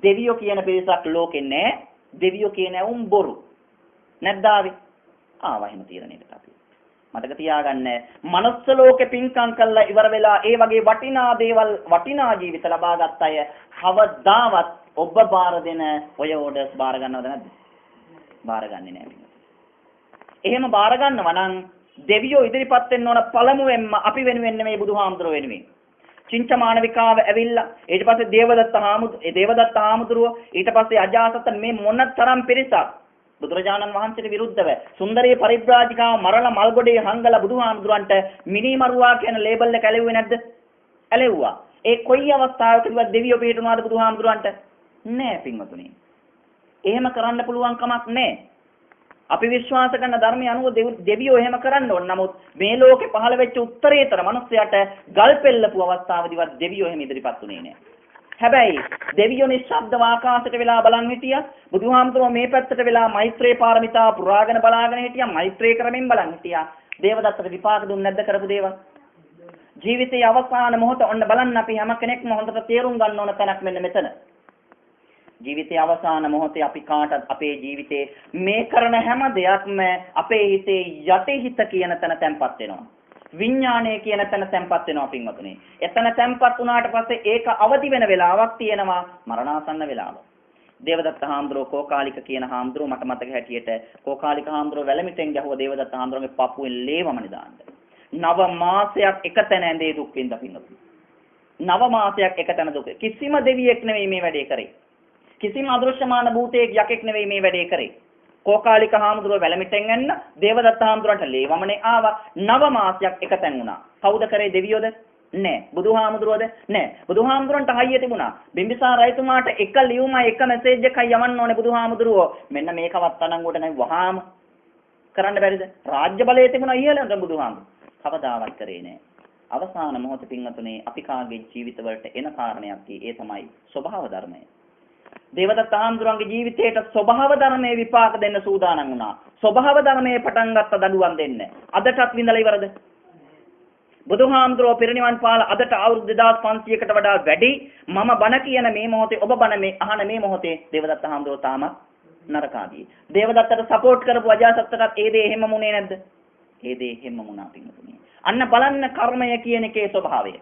දෙවියෝ කියන පිරිසක් ලෝකේ නැහැ. දෙවියෝ කියන උන් බොරු. නැද්ද ආවේ? ආවා එහෙම තීරණයකට අපි. මතක තියාගන්න මනුස්ස ලෝකේ පින්කම් කළා ඉවර වෙලා ඒ වගේ වටිනා දේවල් වටිනා ජීවිත ලබා ගත්ත අය කවදාවත් ඔබ බාර දෙන ඔය ඕඩර්ස් බාර ගන්නවද නැද්ද? බාර ගන්නෙ නැහැ. එහෙම බාර ගන්නවා නම් දෙවියෝ ඉදිරිපත් වෙන්න ඕන පළමුවෙන්ම අපි වෙනුවෙන් නෙමෙයි බුදුහාමුදුරුවෝ වෙනුවෙන්. චින්ච මානවිකාව ඇවිල්ලා ඊට පස්සේ දේවදත්ත හාමුදුරුවෝ ඊට පස්සේ අජාසත් මේ මොන තරම් පිරිසක් බුදුරජාණන් වහන්සේට විරුද්ධව සුන්දරී පරිබ්‍රාජිකාව මරලා මල්ගොඩේ හංගලා බුදුහාමුදුරන්ට මිනිමරුවා කියන ලේබල් එක ඇලෙව්වේ නැද්ද? ඇලෙව්වා. ඒ කොයි අවස්ථාවකදවත් දෙවියෝ පිටුනාද බුදුහාමුදුරන්ට? නෑ පින්වතුනි. එහෙම කරන්න පුළුවන් කමක් නෑ. අපි විශ්වාස කරන ධර්මය අනුව දෙවියෝ එහෙම කරන්න ඕන. නමුත් මේ ලෝකේ පහළ වෙච්ච උත්තරීතර මිනිස්සයාට ගල් පෙල්ලපු අවස්ථාවේදීවත් දෙවියෝ එහෙම ඉදිරිපත් උනේ නෑ. හැබැයි දෙවියෝ නිශ්ශබ්දව ආකාශයට වෙලා බලන් හිටියා. බුදුහාමුදුරුවෝ මේ පැත්තට වෙලා මෛත්‍රී පාරමිතා පුරාගෙන බලාගෙන හිටියා. මෛත්‍රී කරමින් බලන් හිටියා. දේවදත්තට විපාක දුන්නේ නැද්ද කරපු දේවල්? ජීවිතයේ අවසාන මොහොත ඔන්න බලන්න අපි හැම කෙනෙක්ම හොඳට තේරුම් ගන්න ඕන තැනක් මෙන්න මෙතන. ජීවිතයේ අවසාන මොහොතේ අපි කාටත් අපේ ජීවිතේ මේ කරන හැම දෙයක්ම අපේ හිතේ යටිහිත කියන තැන තැම්පත් වෙනවා. විඥාණය කියන තැන තැම්පත් වෙනවා පින්වතුනි. එතන තැම්පත් වුණාට පස්සේ ඒක අවදි වෙන වෙලාවක් තියෙනවා මරණාසන්න වෙලාව. දේවදත්ත හාමුදුරුවෝ කෝකාලික කියන හාමුදුරුවෝ මට මතක හැටියට කෝකාලික හාමුදුරුවෝ වැලමිටෙන් ගැහුවා දේවදත්ත හාමුදුරුවන්ගේ පපුවෙන් ලේවමනි දාන්න. 9 මාසයක් එක තැන ඇඳේ දුක් විඳ පින්වතුනි. 9 මාසයක් එක තැන දුක. කිසිම දෙවියෙක් නෙවෙයි මේ වැඩේ කරේ. කිසිම අදෘශ්‍යමාන භූතයෙක් යකෙක් නෙවෙයි මේ වැඩේ කරේ. කෝකාලික හාමුදුරුව වැලමිටෙන් එන්න දේවදත්ත හාමුදුරන්ට ලේවමනේ ආවා. 9 මාසයක් එකතැන් වුණා. කවුද කරේ දෙවියෝද? නෑ. බුදුහාමුදුරුවෝද? නෑ. බුදුහාමුදුරන්ට හයිය තිබුණා. බිම්බිසාර රජතුමාට එක ලියුමයි එක මැසේජ් එකයි යවන්න ඕනේ බුදුහාමුදුරුවෝ. මෙන්න මේකවත් අනංගුවට නැවි වහාම කරන්න බැරිද? රාජ්‍ය බලය තිබුණා ඉහළට බුදුහාමුදුරුවෝ. කවදාවත් කරේ නෑ. අවසාන මොහොතේ පින්වතුනේ අපි කාගේ ජීවිතවලට එන කාරණයක් ඒ තමයි ස්වභාව ධර්මය. දේවදත්ත හාමුදුරන්ගේ ජීවිතේට ස්වභාව ධර්මයේ විපාක දෙන්න සූදානම් වුණා. ස්වභාව ධර්මයේ පටන් ගත්ත දඩුවම් දෙන්න. අදටත් විඳලා ඉවරද? බුදුහාමුදුරුවෝ පිරිනිවන් පාලා අදට අවුරුදු 2500කට වඩා වැඩි මම බණ කියන මේ මොහොතේ ඔබ බණ මේ අහන මේ මොහොතේ දේවදත්ත හාමුදුරුවෝ තාමත් නරකාදී. දේවදත්තට සපෝට් කරපු අජාසත්තටත් ඒ දේ එහෙම මුනේ නැද්ද? ඒ දේ එහෙම මුණා පින්වතුනි. අන්න බලන්න කර්මය කියන එකේ ස්වභාවය.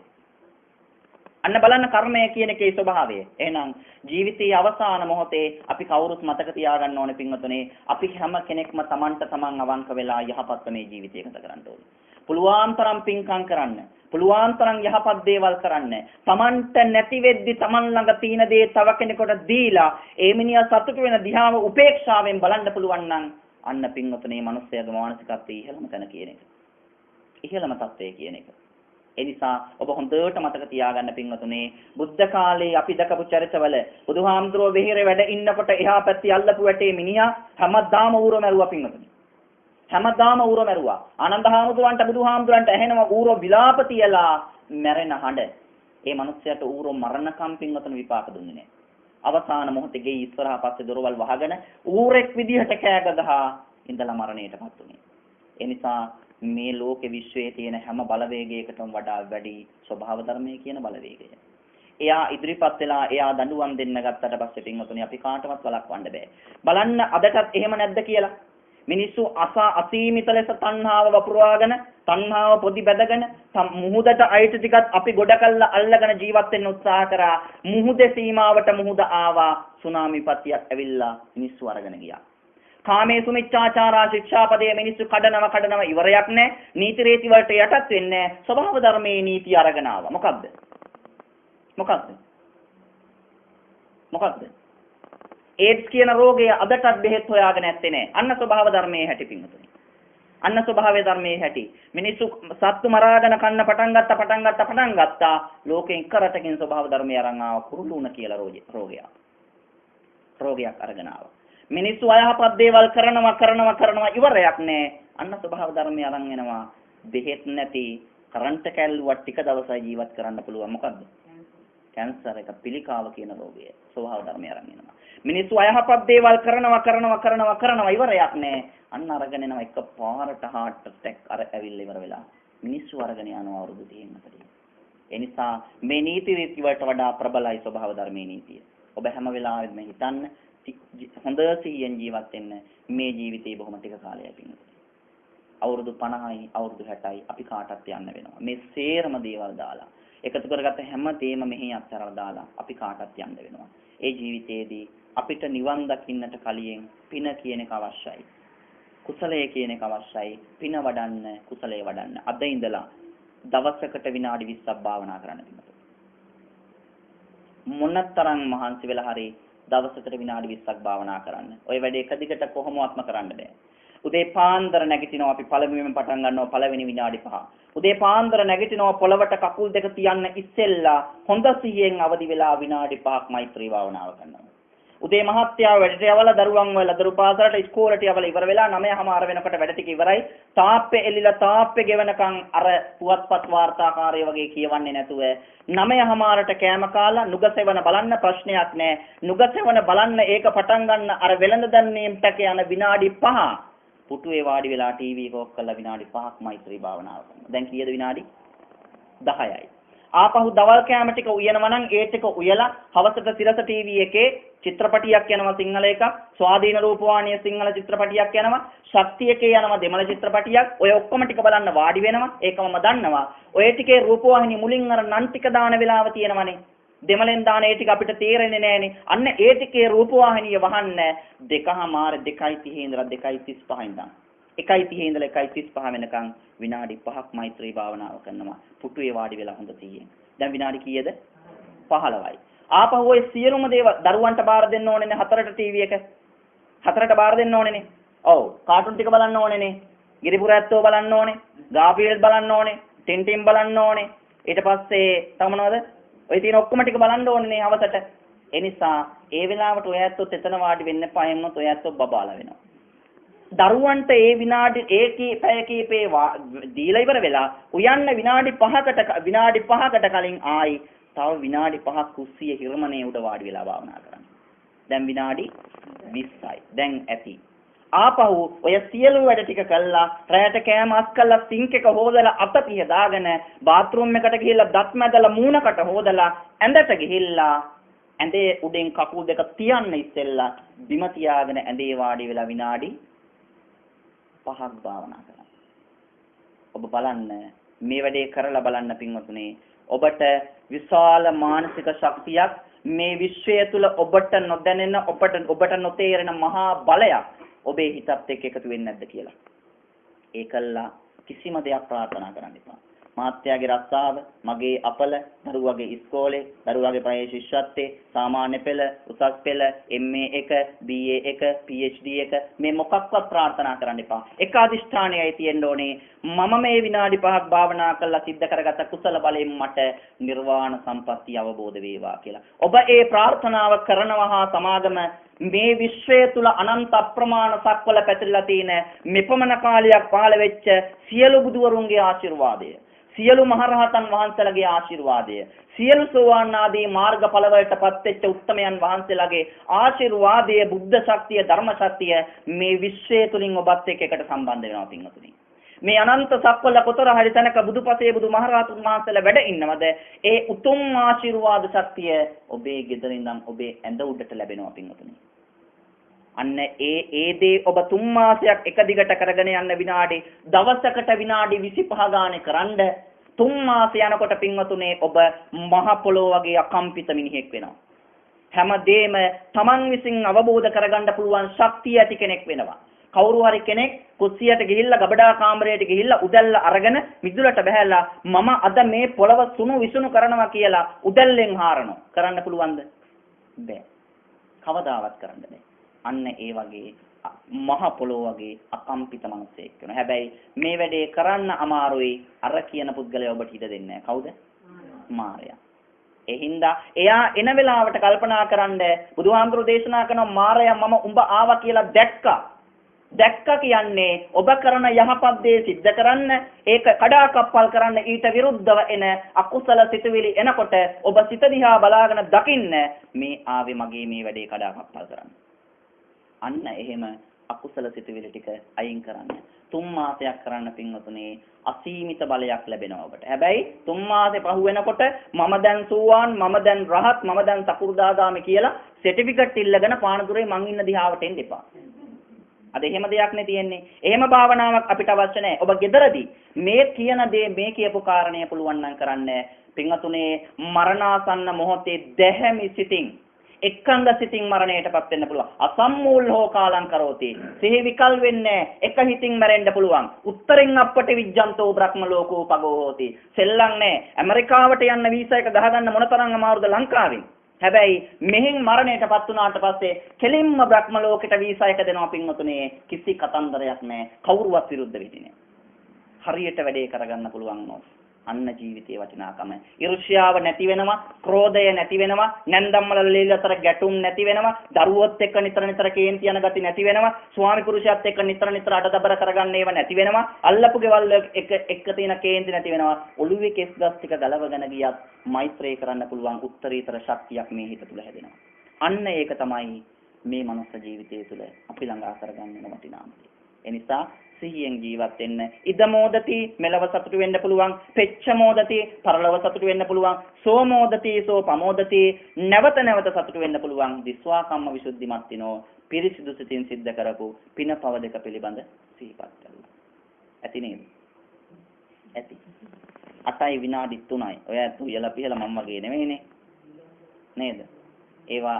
අන්න බලන්න කර්මය කියන එකේ ස්වභාවය. එහෙනම් ජීවිතයේ අවසාන මොහොතේ අපි කවුරුත් මතක තියාගන්න ඕනේ පින්වතුනි. අපි හැම කෙනෙක්ම Tamanට Taman අවංක වෙලා යහපත් මේ ජීවිතය ගත කරන්න ඕනේ. පුළුවන් තරම් පින්කම් කරන්න. පුළුවන් තරම් යහපත් දේවල් කරන්න. Tamanට නැති වෙද්දි Taman ළඟ තියෙන දේ තව කෙනෙකුට දීලා ඒ මිනිහා සතුටු වෙන දිහාව උපේක්ෂාවෙන් බලන්න පුළුවන් නම් අන්න පින්වතුනි මිනිස්යාගේ මානසිකත්වයේ ඉහළම තැන කියන එක. ඉහළම තත්ත්වය කියන එක. ඒ නිසා ඔබ හොඳට මතක තියාගන්න පින්වතුනේ බුද්ධ කාලේ අපි දකපු චරිතවල බුදුහාමුදුරුවෝ වෙහෙරේ වැඩ ඉන්නකොට එහා පැත්තේ අල්ලපු වැටේ මිනිහා හැමදාම ඌරෝ මැරුවා පින්වතුනි. හැමදාම ඌරෝ මැරුවා. ආනන්ද හාමුදුරන්ට බුදුහාමුදුරන්ට ඇහෙනවා ඌරෝ විලාප තියලා මැරෙන හඬ. ඒ මිනිස්සයාට ඌරෝ මරණකම් පින්වතුනි විපාක දුන්නේ නැහැ. අවසාන මොහොතේ ගේ ඉස්සරහා පස්සේ දොරවල් වහගෙන ඌරෙක් විදිහට කෑ ගහා ඉඳලා මරණයටපත් උනේ. ඒ නිසා මේ ලෝකෙ විශ්වයේ තියෙන හැම බලවේගයකටම වඩා වැඩි ස්වභාව ධර්මයේ කියන බලවේගය. එයා ඉදිරිපත් වෙලා එයා දඬුවම් දෙන්න ගත්තට පස්සේ පින්වතුනි අපි කාටවත් වළක්වන්න බෑ. බලන්න අදටත් එහෙම නැද්ද කියලා. මිනිස්සු අසීමිත ලෙස තණ්හාව වපුරවාගෙන තණ්හාව පොඩි බැදගෙන මුහුදට අයිති ටිකත් අපි ගොඩ කළා අල්ලගෙන ජීවත් වෙන්න උත්සාහ කරා. මුහුදේ සීමාවට මුහුද ආවා. සුනාමි පතියක් ඇවිල්ලා මිනිස්සු අරගෙන ගියා. කාමේසු මිච්ඡාචාරා ශික්ෂාපදයේ මිනිස්සු කඩනවා ඉවරයක් නැහැ. නීති රේති වලට යටත් වෙන්නේ නැහැ. ස්වභාව ධර්මයේ නීති අරගෙන ආවා. මොකක්ද? ඒඩ්ස් කියන රෝගය අදටත් බෙහෙත් හොයාගෙන නැත්තේ නෑ. අන්න ස්වභාව ධර්මයේ හැටි පින්වතුනි. අන්න ස්වභාවයේ ධර්මයේ හැටි. මිනිස්සු සත්තු මරාගෙන කන්න පටන් ගත්තා. ලෝකෙන් එක රටකින් ස්වභාව ධර්මය අරන් ආව කුරුළුණ කියලා රෝගයක් අරගෙන ආවා. මිනිස්සු අයහපත් දේවල් කරනවා ඉවරයක් නෑ. අන්න ස්වභාව ධර්මය අරන් එනවා. බෙහෙත් නැති කරන්ට් කැල්ලුවක් ටික දවසයි ජීවත් කරන්න පුළුවන්. මොකද්ද? කැන්සර් එක පිළිකාව කියන රෝගය. ස්වභාව ධර්මය අරන් එනවා. මිනිස්සු අයහපත් දේවල් කරනවා ඉවරයක් නෑ. අන්න අරගෙන එනවා එක පාරට heart attack අර ඇවිල්ලා ඉවර වෙලා. මිනිස්සු අරගෙන යනවා අවුරුදු 30කට. ඒ නිසා මේ නීති රීති වලට වඩා ප්‍රබලයි ස්වභාව ධර්මයේ නීතිය. ඔබ හැම වෙලාවෙම හිතන්න හොඳ සිහියෙන් ජීවත් වෙන්න මේ ජීවිතේ බොහොම ටික කාලයක් ඉන්නවා. අවුරුදු 50යි අවුරුදු 60යි අපි කාටත් යන්න වෙනවා. මේ සේරම දේවල් දාලා එකතු කරගත්ත හැම දෙයක්ම මෙහි අත්හැරලා දාලා අපි කාටත් යන්න වෙනවා. ඒ ජීවිතයේදී අපිට නිවන් දකින්නට කලින් පින කියන එක අවශ්‍යයි. කුසලය කියන එක අවශ්‍යයි. පින වඩන්න, කුසලය වඩන්න. අද ඉඳලා දවසකට විනාඩි 20ක් භාවනා කරන්න පිටු. මොනතරම් මහන්සි වෙලා හරි දවසකට විනාඩි 20ක් භාවනා කරන්න. ওই වැඩේ එක දිගට කොහොමවත්ම කරන්න බෑ. උදේ පාන්දර නැගිටිනවා අපි පළමුවෙන් පටන් ගන්නවා පළවෙනි විනාඩි 5. උදේ පාන්දර නැගිටිනවා පොළවට කකුල් දෙක තියන්න ඉස්සෙල්ලා හොඳ සිහියෙන් අවදි වෙලා විනාඩි 5ක් මෛත්‍රී භාවනාව කරනවා. උදේ මහත්යාව වැඩට යවලා දරුවන් වල දරු පාසලට ඉස්කෝලේට යවලා ඉවර වෙලා 9:00 වෙනකොට වැඩ ටික ඉවරයි. තාප්පේ එල්ලිලා තාප්පේ ගෙවනකන් අර පුවත්පත් වාර්තාකාරය වගේ කියවන්නේ නැතුව 9:00ට කෑම කාලා නුගසෙවන බලන්න ප්‍රශ්නයක් නැහැ. නුගසෙවන බලන්න ඒක පටන් ගන්න අර වෙළඳ දැන්වීමට යන විනාඩි 5 පුටුවේ වාඩි වෙලා ටීවී එක ඔෆ් කරලා විනාඩි 5ක් මෛත්‍රී භාවනාව කරනවා. දැන් කීයද විනාඩි 10යි. ආපහු දවල් කෑම ටික උයනවා නම් ඒ ටික උයලා හවසට සිරස ටීවී එකේ චිත්‍රපටියක් යනවා සිංහල එකක්, ස්වාධීන රූපවාහිනිය සිංහල චිත්‍රපටියක් යනවා, ශක්තිය එකේ යනවා දෙමළ චිත්‍රපටියක්. ඔය ඔක්කොම ටික බලන්න වාඩි වෙනවා. ඒකම දන්නවා. ඔය ටිකේ රූපවාහිනිය මුලින් අර නන් ටික දාන වෙලාව තියෙනවනේ. දෙමළෙන් දාන ඒ ටික අපිට තේරෙන්නේ නැහනේ. අන්න ඒ ටිකේ රූපවාහිනිය වහන්න 2:30 ඉඳලා 2:35 ඉඳන් 1:30 ඉඳලා 1:35 වෙනකන් විනාඩි 5ක් මෛත්‍රී භාවනාව කරනවා. පුටුවේ වාඩි වෙලා හොඳ සිහියෙන්. දැන් විනාඩි කීයද? 15යි. ආපහු ඔය සියලුම දේවල් දරුවන්ට බාර දෙන්න ඕනේ නේ 4ට ටීවී එක. 4ට බාර දෙන්න ඕනේනේ. ඔව්. කාටුන් ටික බලන්න ඕනේනේ. ගිරිපුර ඇත්තෝ බලන්න ඕනේ. ගාපීල් බලන්න ඕනේ. ටින්ටින් බලන්න ඕනේ. ඊට පස්සේ තව මොනවද? ඔය තියෙන ඔක්කොම ටික බලන්න ඕනේනේ අවසට. ඒ නිසා ඒ වෙලාවට ඔය ඇත්තොත් එතන වාඩි වෙන්න එපා. එන්නොත් ඔය ඇත්තෝ බබාලා වෙනවා. දරුවන්ට ඒ විනාඩි පැය කීපේ දීලා ඉවර වෙලා උයන්න විනාඩි 5කට කලින් ආයි තව විනාඩි 5ක් කුස්සිය හිරමනේ උඩ වාඩි වෙලා භාවනා කරන්න. දැන් විනාඩි 20යි. දැන් ඇති. ආපහු ඔය සියලු වැඩ ටික කළා රැයට කෑම අස් කළා සින්ක් එක හොදලා අතපිය දාගෙන බාත් รู එකට ගිහිල්ලා දත් මැදලා මූණකට හොදලා ඇඳට ගිහිල්ලා ඇඳේ උඩෙන් කකුල් දෙක තියන්න ඉස්සෙල්ලා බිම තියාගෙන ඇඳේ වාඩි වෙලා විනාඩි 5ක් භාවනා කරනවා. ඔබ බලන්න මේ වැඩේ කරලා බලන්න පින්වතුනි ඔබට විශාල මානසික ශක්තියක් මේ විශ්වය තුල ඔබට නොදැනෙන ඔබට නොතේරෙන මහා බලයක් ඔබේ හිතත් එක්ක එකතු වෙන්නේ නැද්ද කියලා. ඒකල්ලා කිසිම දෙයක් ප්‍රාර්ථනා කරන්න එපා. මාත්‍යාගේ රස්සාව, මගේ අපල, දරුවගේ ඉස්කෝලේ, දරුවගේ ප්‍රයේ ශිෂ්‍යත්වයේ, සාමාන්‍ය පෙළ, උසස් පෙළ, MA 1, BA 1, PhD 1 මේ මොකක්වත් ප්‍රාර්ථනා කරන්න එපා. එක අදිෂ්ඨානයයි තියෙන්න ඕනේ. මම මේ විනාඩි 5ක් භාවනා කරලා සිද්ධ කරගත කුසල බලයෙන් මට නිර්වාණ සම්පත්තිය අවබෝධ වේවා කියලා. ඔබ ඒ ප්‍රාර්ථනාව කරනවා හා සමාගම මේ විශ්වය තුල අනන්ත අප්‍රමාණ සක්වල පැතිරලා තියෙන මෙපමණ කාලයක් පහළ වෙච්ච සියලු බුදුවරුන්ගේ ආශිර්වාදය, සියලු මහරහතන් වහන්සේලාගේ ආශිර්වාදය, සියලු සෝවාන් ආදී මාර්ගඵල වලටපත් වෙච්ච උත්තමයන් වහන්සේලාගේ ආශිර්වාදය, බුද්ධ ශක්තිය, ධර්ම ශක්තිය මේ විශ්වය තුලින් ඔබත් එක්ක එකට සම්බන්ධ වෙනවා පින්වතුනි. මේ අනන්ත සක්වල කොතර හරි තැනක බුදුපසේ බුදු මහරහතුන් වහන්සේලා වැඩ ඉන්නවද? ඒ උතුම් ආශිර්වාද ශක්තිය ඔබේ ගෙදර ඉඳන් ඔබේ ඇඳ උඩට ලැබෙනවා පින්වතුනි. අන්න ඒ දේ ඔබ 3 මාසයක් එක දිගට කරගෙන යන්න දවසකට විනාඩි 25 ගානේ කරන්ඩ 3 මාස යනකොට පින්වතුනේ ඔබ මහ පොළොව වගේ අකම්පිත මිනිහෙක් වෙනවා. හැමදේම Taman විසින් අවබෝධ කරගන්න පුළුවන් ශක්තිය ඇති කෙනෙක් වෙනවා. කවුරු හරි කෙනෙක් කුස්සියට ගිහිල්ලා ගබඩා කාමරයට ගිහිල්ලා උදැල්ල අරගෙන මිදුලට බහැලා මම අද මේ පොළව සුණු විසුණු කරනවා කියලා උදැල්ලෙන් හාරනවා. කරන්න පුළුවන්ද? බෑ. කවදාවත් කරන්න බෑ. අන්න ඒ වගේ මහ පොළොව වගේ අකම්පිත මිනිසෙක් වෙනවා. හැබැයි මේ වැඩේ කරන්න අමාරුයි. අර කියන පුද්ගලයා ඔබට ඉඩ දෙන්නේ නැහැ. කවුද? මාරයා. ඒ හින්දා එයා එන වෙලාවට කල්පනා කරන්න බුදුහාමුදුරු දේශනා කරන මාරයා මම උඹ ආවා කියලා දැක්කා කියන්නේ ඔබ කරන යහපත් දේ සිද්ධ කරන්න ඒක කඩාකප්පල් කරන්න ඊට විරුද්ධව එන අකුසල සිතුවිලි එනකොට ඔබ සිත දිහා බලාගෙන දකින්න මේ ආවේ මගේ මේ වැඩේ කඩාකප්පල් කරන්න. අන්න එහෙම අකුසල සිතුවිලි ටික අයින් කරන්න. 3 මාසයක් කරන්න පින්වතුනි අසීමිත බලයක් ලැබෙනවා ඔබට. හැබැයි 3 මාසේ පහු වෙනකොට මම දැන් සූවාන්, මම දැන් රහත්, මම දැන් සකු르දාගාමි කියලා සර්ටිෆිකට් ඉල්ලගෙන පානදුරේ මං ඉන්න දිහාවට එන්න එපා. අද එහෙම දෙයක් නේ තියෙන්නේ. එහෙම භාවනාවක් අපිට අවශ්‍ය නැහැ. ඔබ ගෙදරදී මේ කියන දේ මේ කියපු කාරණය පුළුවන් නම් කරන්න. පින්වතුනේ මරණාසන්න මොහොතේ දැහැමි සිතින් එක්කංග සිතින් මරණයටපත් වෙන්න පුළුවන්. අසම්මූල් හෝ කාලං කරෝති. සිහි විකල් වෙන්නේ එක හිතින් මැරෙන්න පුළුවන්. උත්තරින් අපට විජ්ජන්තෝ බ්‍රහ්ම ලෝකෝ පගෝ හෝති. සෙල්ලම් නැහැ. ඇමරිකාවට යන්න වීසා එක ගහගන්න මොනතරම් අමාරුද ලංකාවෙන්. හැබැයි මෙහෙන් මරණයටපත් වුණාට පස්සේ කෙලින්ම බ්‍රහ්ම ලෝකෙට වීසා එක දෙනවා පින්වතුනේ. කිසි කතන්දරයක් නැහැ. කවුරුවත් විරුද්ධ වෙන්නේ නැහැ. හරියට වැඩේ කරගන්න පුළුවන් නෝ. අන්න ජීවිතයේ වටිනාකම. ඊර්ෂ්‍යාව නැති වෙනවා, ක්‍රෝධය නැති වෙනවා, නැන්දම්මල ලීල අතර ගැටුම් නැති වෙනවා, දරුවොත් එක්ක නිතර කේන්ති යන ගති නැති වෙනවා, ස්වාමි පුරුෂයත් එක්ක නිතර අඩදබර කරගන්න ඒවා නැති වෙනවා, අල්ලපු ගෙවල් එක්ක තියෙන කේන්ති නැති වෙනවා. ඔළුවේ කෙස් ගස් ටික ගලවගෙන ගියත් මෛත්‍රී කරන්න පුළුවන් උත්තරීතර ශක්තියක් මේ හිත තුල හැදෙනවා. අන්න ඒක තමයි මේ මනුස්ස ජීවිතය තුළ අපි ළඟා කරගන්න වටිනාම දේ. ඒ නිසා සිහියෙන් ජීවත් වෙන්න. ඉදමෝදති මෙලව සතුට වෙන්න පුළුවන්. පෙච්ච මෝදති පරලොව සතුට වෙන්න පුළුවන්. සෝමෝදති සෝ පමෝදති නැවත සතුට වෙන්න පුළුවන්. දිස්වා කම්ම විසුද්ධිමත් තිනෝ පිරිසිදු සිතින් සිද්ධ කරපු පින පව දෙක පිළිබඳ සිහිපත් කරලා. ඇති නේද? ඇති. 8යි විනාඩි 3යි. ඔය ඇතු යලා පිහලා මම වගේ නෙමෙයිනේ. නේද? ඒවා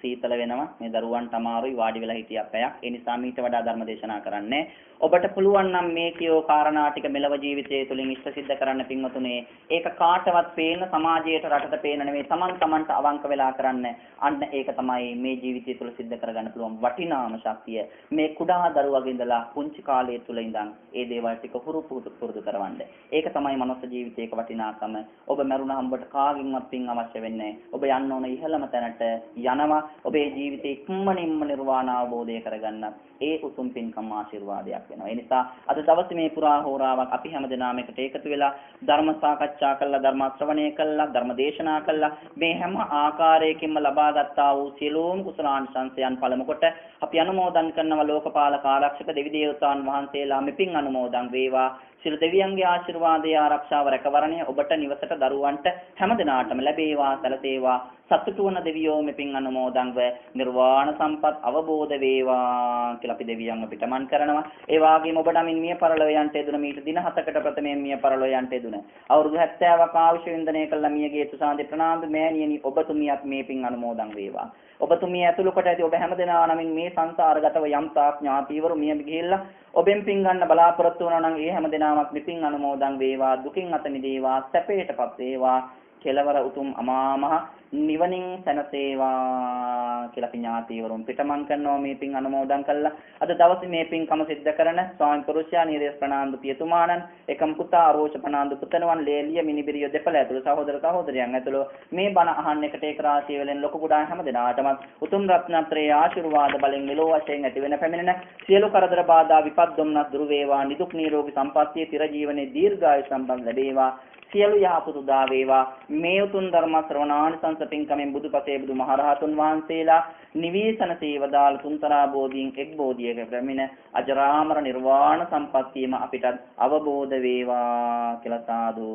සීතල වෙනවා. මේ දරුවන්ට අමාරුයි වාඩි වෙලා හිටියක් පැයක්. ඒ නිසා මීට වඩා ධර්ම දේශනා කරන්නේ. ඔබට පුළුවන් නම් මේ කියෝ කාරණා ටික මෙලව ජීවිතය තුළින් ඉෂ්ට සිද්ධ කරන්න පින්වතුනේ. ඒක කාටවත් පේන සමාජයට රටට පේන නෙමෙයි තමන්ට අවංක වෙලා කරන්න. අන්න ඒක තමයි මේ ජීවිතය තුළ සිද්ධ කරගන්න පුළුවන් වටිනාම ශක්තිය. මේ කුඩා දරුවගේ ඉඳලා පුංචි කාලය තුළ ඉඳන් ඒ දේවල් ටික පුරුදු කරවන්න. ඒක තමයි මනුස්ස ජීවිතයක වටිනාකම. ඔබ මරුණාම ඔබට කාගින්වත් පින් අවශ්‍ය වෙන්නේ නැහැ. ඔබ යන්න ඕන ඉහළම තැනට යනවා. ඔබේ ජීවිතේ ඉක්මනින්ම නිර්වාණ අවබෝධය කරගන්න. ඒ උතුම් පින්කම් ආශිර්වාදයක් වෙනවා. ඒ නිසා අද දවසේ මේ පුරා හෝරාවක් අපි හැමදෙනාම එකට එකතු වෙලා ධර්ම සාකච්ඡා කළා, ධර්ම ශ්‍රවණය කළා, ධර්ම දේශනා කළා. මේ හැම ආකාරයකින්ම ලබා ගත්තා වූ සියලුම කුසලාංශයන් පළමු කොට අපි අනුමෝදන් කරනවා ලෝකපාලක ආරක්ෂක දෙවි දේවතාවුන් වහන්සේලා මෙපින් අනුමෝදන් වේවා. සියලු දෙවියන්ගේ ආශිර්වාදය ආරක්ෂාව රැකවරණය ඔබට නිවසට දරුවන්ට හැමදෙනාටම ලැබේවා සැලසේවා. සතුටු වන දෙවියෝ මෙපින් අනුමෝදන්ව නිර්වාණ සම්පත් අවබෝධ වේවා කියලා අපි දෙවියන්ව පිටමන් කරනවා. ඒ වගේම ඔබ නමින් මිය පරලොවයන්ට යෙදුන මීට දින 7කට ප්‍රථමයෙන් මිය පරලොවයන්ට යෙදුන අවුරුදු 70ක් ආයුෂ වින්දනය කළ මියගේ තුසාන්දේ ප්‍රනාන්දු මෑණියනි ඔබතුමියත් මේ පින් අනුමෝදන් වේවා. ඔබතුමිය ඇතුළු කොට ඇති ඔබ හැමදෙනා නමින් මේ සංසාරගතව යම් තාක් ඥාතීවරු මිය ගිහිල්ලා ඔබෙන් පින් ගන්න බලාපොරොත්තු වුණා නම් ඒ හැමදෙනාමත් මෙපින් අනුමෝදන් වේවා. දුකින් අත මිදේවා, සැපයටපත් වේවා. කෙලවර උතුම් අමාමහ නිවනින් සැනසේවා කියලා අපි ඥාතීවරුන් පිටමන් කරනවා මේ පින් අනුමෝදන් කළා. අද දවසේ මේ පින්කම සිද්ධ කරන ස්වාමි පුරුෂයා නීරේස් ප්‍රනාන්දු පියතුමාණන්, එකම පුතා ආරෝෂ ප්‍රනාන්දු පුතණුවන්, ලේලිය මිනිබිරිය දෙපළ ඇතුළු සහෝදර සහෝදරයන් ඇතුළු මේ බණ අහන්න එකට ඒක රාශිය වෙලෙන් ලොකු කුඩා හැම දෙනාටම උතුම් රත්නත්‍රයේ ආශිර්වාද බලෙන් මෙලෝ වශයෙන් ඇති වෙන පැමිණෙන සියලු කරදර බාධා විපත් දුම්නස් දුරු වේවා. නිදුක් නිරෝගී සම්පන්නිය චිර ජීවනයේ දීර්ඝායු සම්පන්න ලැබේවා. සියලු යහපත උදා වේවා. මේ උතුම් ධර්ම ශ්‍රවණානිසංස පින්කමෙන් බුදුපසේ බුදුමහරහතුන් වහන්සේලා නිවේසන සේවදාල තුන්තරා බෝධීන් එක් බෝධියක ප්‍රමින අජරාමර නිර්වාණ සම්පත්තියම අපිට අවබෝධ වේවා කියලා සාදු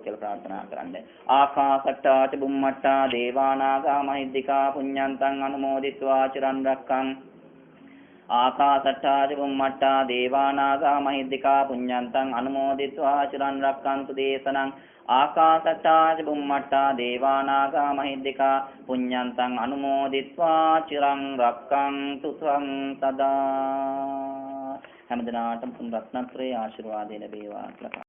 කියලා ප්‍රාර්ථනා කරන්නේ. ආකාසට්ටා ච බුම්මට්ටා දේවානාගා මහිද්దికා පුඤ්ඤන්තං අනුමෝදිත්වා චිරන් රැක්කං. ආකාසට්ටා චුම්මට්ටා දේවානාගා මහිද්దికා පුඤ්ඤන්තං අනුමෝදිත්වා චිරන් රැක්කන්තු දේශනං. ආකාසට්ටා චුම්මට්ටා දේවානාගා මහිද්దికා පුඤ්ඤන්තං අනුමෝදිත්වා චිරන් රැක්කන්තු ත්වං සදා. හැමදෙනාටම රත්නත්‍රයේ ආශිර්වාදය ලැබේවා කියලා